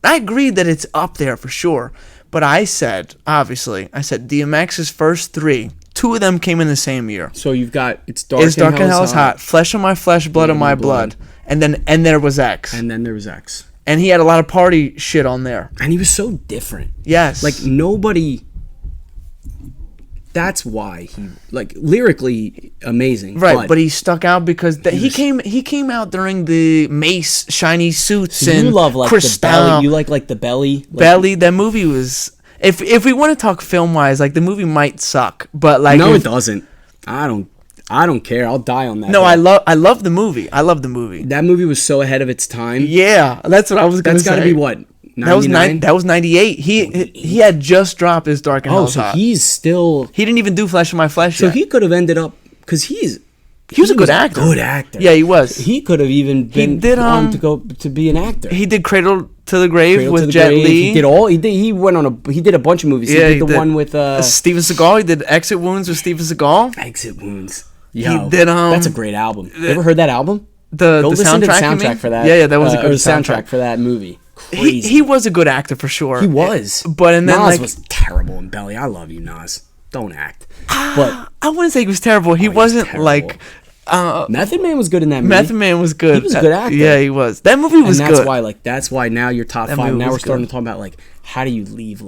A: I agree that it's up there for sure, but I said DMX's first 3, 2 of them came in the same year.
B: So you've got It's Dark and Hell is Hot,
A: Flesh on My Flesh, Blood on My Blood, and there was X.
B: And then there was X.
A: And he had a lot of party shit on there.
B: And he was so different.
A: Yes.
B: Like nobody. That's why he lyrically amazing.
A: Right, but he stuck out because he came out during the Mace shiny suits
B: so
A: and
B: you love like
A: Cristal.
B: the belly. You like the belly.
A: Belly. That movie was. If we want to talk film wise, like the movie might suck, but like
B: no, it doesn't. I don't care. I'll die on that.
A: No, I love the movie. I love the movie.
B: That movie was so ahead of its time.
A: Yeah, that's what I was gonna say.
B: That's got to be what. 99?
A: That was 98. He had just dropped his Dark and Hell is Hot.
B: He's still.
A: He didn't even do Flesh of My Flesh
B: So
A: yet.
B: he could have ended up because he
A: was a good actor.
B: Good actor.
A: Yeah, he was.
B: He could have even been on to go to be an actor.
A: He did Cradle to the Grave with Jet Li.
B: He did a bunch of movies.
A: Yeah,
B: he did the one with
A: Steven Seagal. He did Exit Wounds with Steven Seagal.
B: Exit Wounds.
A: He did
B: that's a great album. You ever heard that album?
A: The
B: listen
A: soundtrack,
B: to the soundtrack for that.
A: Yeah, that was a good
B: soundtrack for that movie. Crazy.
A: He was a good actor for sure.
B: He was.
A: But and then
B: Nas was terrible in Belly. I love you, Nas. Don't act. But
A: I wouldn't say he was terrible. He wasn't
B: terrible.
A: like
B: Method Man was good in that movie.
A: Method Man was good.
B: He was a good actor.
A: Yeah, he was. That movie was
B: and that's
A: good.
B: That's why now you're top 5. Now we're starting
A: good.
B: to talk about how do you leave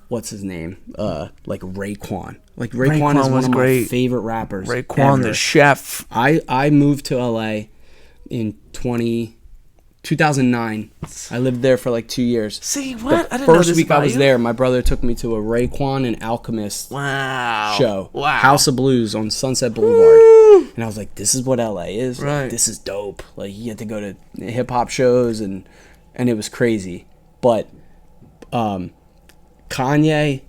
B: what's his name? Like Raekwon. Like Raekwon is one of my favorite rappers.
A: Raekwon
B: ever.
A: the chef.
B: I moved to LA in 2009. I lived there for like 2 years.
A: See, what?
B: The
A: I didn't know
B: first
A: this
B: week I
A: about
B: was
A: you.
B: there, my brother took me to a Raekwon and Alchemist show.
A: Wow.
B: House of Blues on Sunset Boulevard.
A: Woo.
B: And I was like, this is what LA is.
A: Right.
B: Like, this is dope. Like, you get to go to hip hop shows and it was crazy. But Kanye,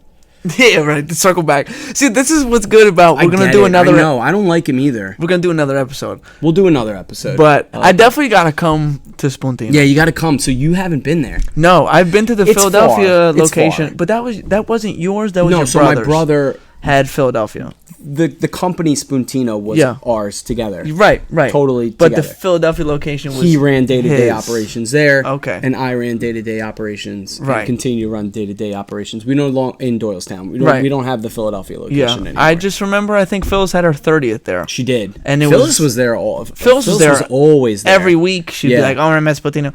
A: Yeah, right. To circle back. See, this is what's good about. We're gonna
B: get
A: do
B: it.
A: another.
B: I know. I don't like him either.
A: We're gonna do another episode.
B: We'll do another episode.
A: But I definitely gotta come to Spuntino.
B: Yeah, you got to come. So you haven't been there.
A: No, I've been to the
B: It's
A: Philadelphia
B: far. It's
A: location,
B: far.
A: but that wasn't yours. That was
B: No,
A: your
B: so
A: brother's.
B: my brother,
A: had Philadelphia.
B: the company Spuntino was
A: Yeah.
B: ours together.
A: Right.
B: Totally
A: But the
B: together.
A: Philadelphia location was
B: He ran day-to-day
A: his.
B: operations there.
A: Okay.
B: And I ran day-to-day operations.
A: Right.
B: And continue to run day-to-day operations. We no longer in Doylestown.
A: Right.
B: We don't have the Philadelphia location
A: Yeah,
B: anymore.
A: I just remember. I think Phyllis had her 30th there.
B: She did.
A: And it
B: Phyllis
A: was-
B: was there all.
A: Phyllis was there
B: always there.
A: Every week she'd be
B: Yeah.
A: like, "Oh, I'm at Spuntino."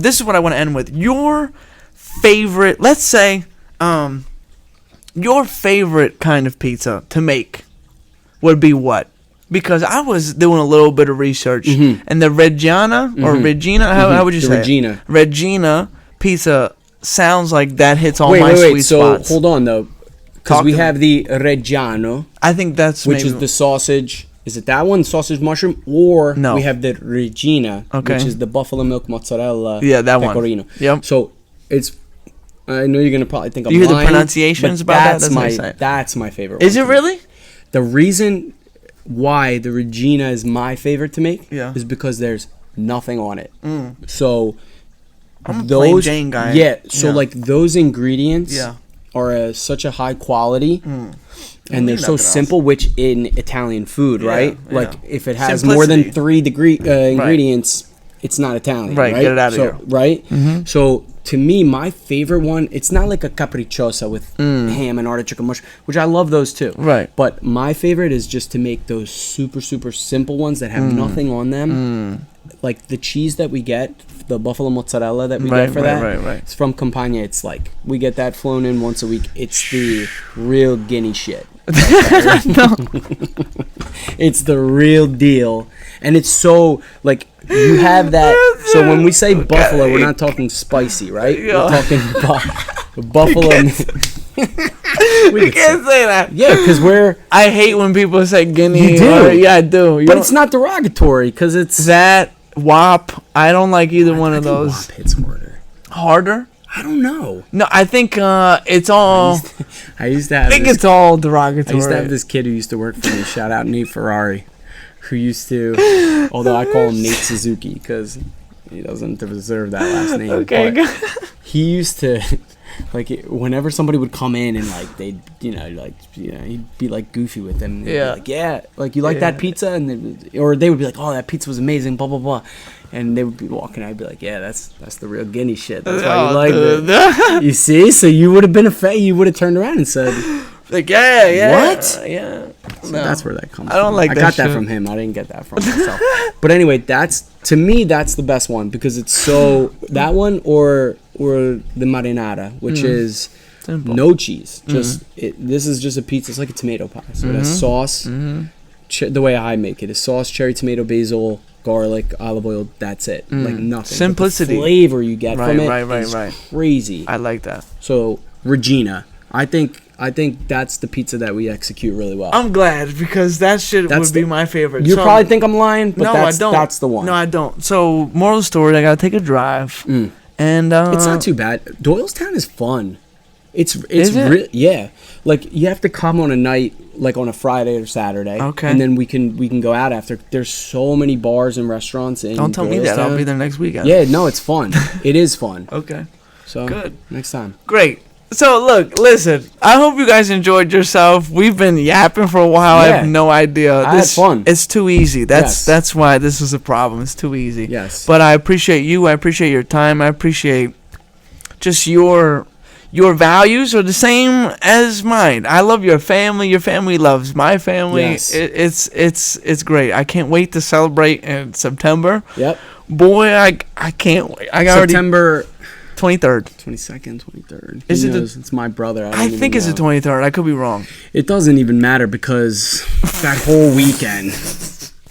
A: This is what I want to end with. Your favorite, let's say, your favorite kind of pizza to make would be what? Because I was doing a little bit of research, and the Regina or Regina, how would you
B: The
A: say
B: Regina.
A: it? Regina pizza sounds like that hits all
B: Wait,
A: my
B: wait.
A: sweet
B: So
A: spots.
B: hold on though, because
A: Talk
B: we
A: to me.
B: have the Reggiano,
A: I think that's
B: which is
A: maybe-
B: the sausage. Is it that one, sausage mushroom, or
A: No.
B: we have the Regina,
A: Okay.
B: which is the buffalo milk mozzarella?
A: Yeah, that one.
B: pecorino.
A: Yep.
B: So it's. I know you're gonna probably think I'm
A: You hear the
B: lying,
A: pronunciations
B: but
A: about that?
B: that's
A: That's what
B: my
A: I say.
B: that's my favorite.
A: Is
B: one
A: it
B: to make.
A: really?
B: The reason why the Regina is my favorite to make
A: Yeah.
B: is because there's nothing on it. So
A: I'm a plain
B: those
A: Jane guy.
B: yeah. So
A: Yeah.
B: like those ingredients
A: Yeah.
B: are such a high quality. And they're
A: Leave
B: so
A: nothing else.
B: simple, which in Italian food,
A: Yeah,
B: right?
A: yeah.
B: Like if it has more than
A: Simplicity.
B: 3 ingredients, it's not Italian,
A: Right,
B: right?
A: get it out of
B: so,
A: here.
B: Right? So to me, my favorite one, it's not like a capricciosa with ham and artichoke and mushroom, which I love those too.
A: Right.
B: But my favorite is just to make those super, super simple ones that have nothing on them. Like the cheese that we get, the buffalo mozzarella that we
A: Right,
B: get for
A: right,
B: that,
A: right.
B: it's from Campagna. It's like, we get that flown in once a week. It's the real Guinea shit. It's the real deal, and it's so like you have that. So when we say buffalo, we're not talking spicy, right?
A: Yeah.
B: We're talking buffalo.
A: We can't say that.
B: Yeah, because we're.
A: I hate when people say Guinea.
B: You do?
A: Yeah, I do. You
B: But
A: don't-
B: it's not derogatory because it's
A: that WAP. I don't like either one of those.
B: WAP hits harder.
A: Harder?
B: I don't know.
A: No, I think it's all.
B: I used to have.
A: I think
B: this,
A: it's all
B: I used to have
A: derogatory.
B: this kid who used to work for me. Shout out Nate Ferrari, who used to. Although I call him Nate Suzuki because he doesn't deserve that last name.
A: Okay,
B: but he used to. Like whenever somebody would come in and like they'd he'd be like goofy with them. And they'd
A: Yeah.
B: be like, yeah, like you like
A: Yeah.
B: that pizza, and they would be like, oh, that pizza was amazing, blah blah blah, and they would be walking. I'd be like, yeah, that's the real Guinea shit. That's why you like it. You see, so you would have been you would have turned around and said,
A: Like yeah.
B: What?
A: Yeah.
B: so
A: No.
B: that's where that comes.
A: I don't
B: from.
A: like
B: I
A: that
B: got that
A: shit.
B: from him. I didn't get that from myself. But anyway, to me that's the best one because it's so that one or the marinara, which is
A: Simple.
B: no cheese. Just this is just a pizza. It's like a tomato pie. So it has sauce. The way I make it is sauce, cherry, tomato, basil, garlic, olive oil. That's it. Like nothing. But
A: Simplicity.
B: the flavor you get
A: Right,
B: from it
A: right,
B: is
A: right.
B: crazy.
A: I like that.
B: So Regina, I think that's the pizza that we execute really well.
A: I'm glad because that shit
B: That's
A: would be
B: the-
A: my favorite.
B: You
A: So-
B: probably think I'm lying, but
A: no,
B: that's,
A: I don't.
B: that's the one.
A: No, I don't. So, moral of the story: I gotta take a drive, and
B: It's not too bad. Doylestown is fun. It's
A: Is it?
B: Yeah. Like you have to come on a night like on a Friday or Saturday.
A: Okay.
B: And then we can go out after. There's so many bars and restaurants in
A: Don't tell me that. I'll
B: Doylestown.
A: be there next weekend.
B: Yeah, no, it's fun. It is fun.
A: Okay.
B: So
A: Good.
B: next time.
A: Great. So look, listen. I hope you guys enjoyed yourself. We've been yapping for a while. I have
B: Yeah.
A: no idea.
B: I had fun.
A: It's too easy.
B: Yes.
A: That's why this is a problem. It's too easy.
B: Yes.
A: But I appreciate you. I appreciate your time. I appreciate just your values are the same as mine. I love your family. Your family loves my family.
B: Yes.
A: It's great. I can't wait to celebrate in September.
B: Yep.
A: Boy, I can't wait. I got already
B: September
A: 23rd.
B: 22nd, 23rd.
A: Is
B: Who
A: it the-
B: knows? It's my brother.
A: I think it's the 23rd. I could be wrong.
B: It doesn't even matter because that whole weekend,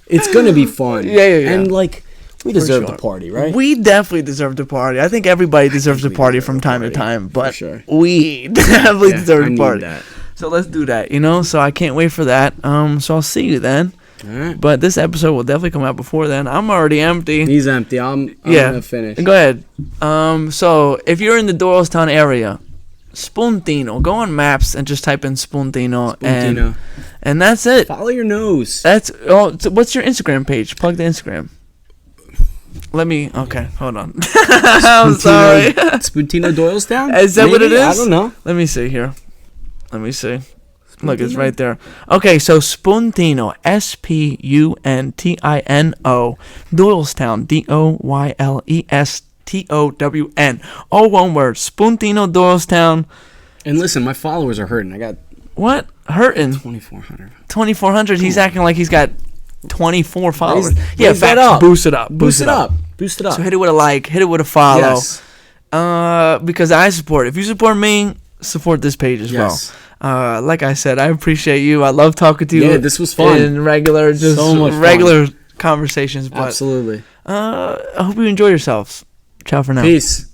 B: it's gonna be fun.
A: Yeah.
B: And like We deserve the party, right?
A: We definitely deserve the party. I think everybody deserves the party from time to time, but we definitely deserve the party. That. So let's do that, So I can't wait for that. So I'll see you then.
B: All right.
A: But this episode will definitely come out before then. I'm already empty.
B: He's empty. I'm gonna finish.
A: Go ahead. So if you're in the Doylestown area, Spuntino. Go on Maps and just type in Spuntino. And that's it.
B: Follow your nose.
A: So what's your Instagram page? Plug the Instagram. Okay, hold on. I'm sorry.
B: Spuntino Doylestown?
A: Is that what it is? I
B: don't know.
A: Let me see here. Look, it's right there. Okay, so Spuntino, Spuntino, Doylestown, Doylestown. All one word, Spuntino Doylestown.
B: And listen, my followers are hurting. I got...
A: What? Hurting?
B: 2,400.
A: 2,400? He's acting like he's got 24 followers.
B: Raise that up.
A: Boost it up.
B: Boost it up.
A: So hit it with a like. Hit it with a follow.
B: Yes.
A: Because I support. If you support me, support this page as well. Like I said, I appreciate you. I love talking to you.
B: Yeah, this was fun.
A: In regular, just so much regular conversations. But,
B: absolutely.
A: I hope you enjoy yourselves. Ciao for now.
B: Peace.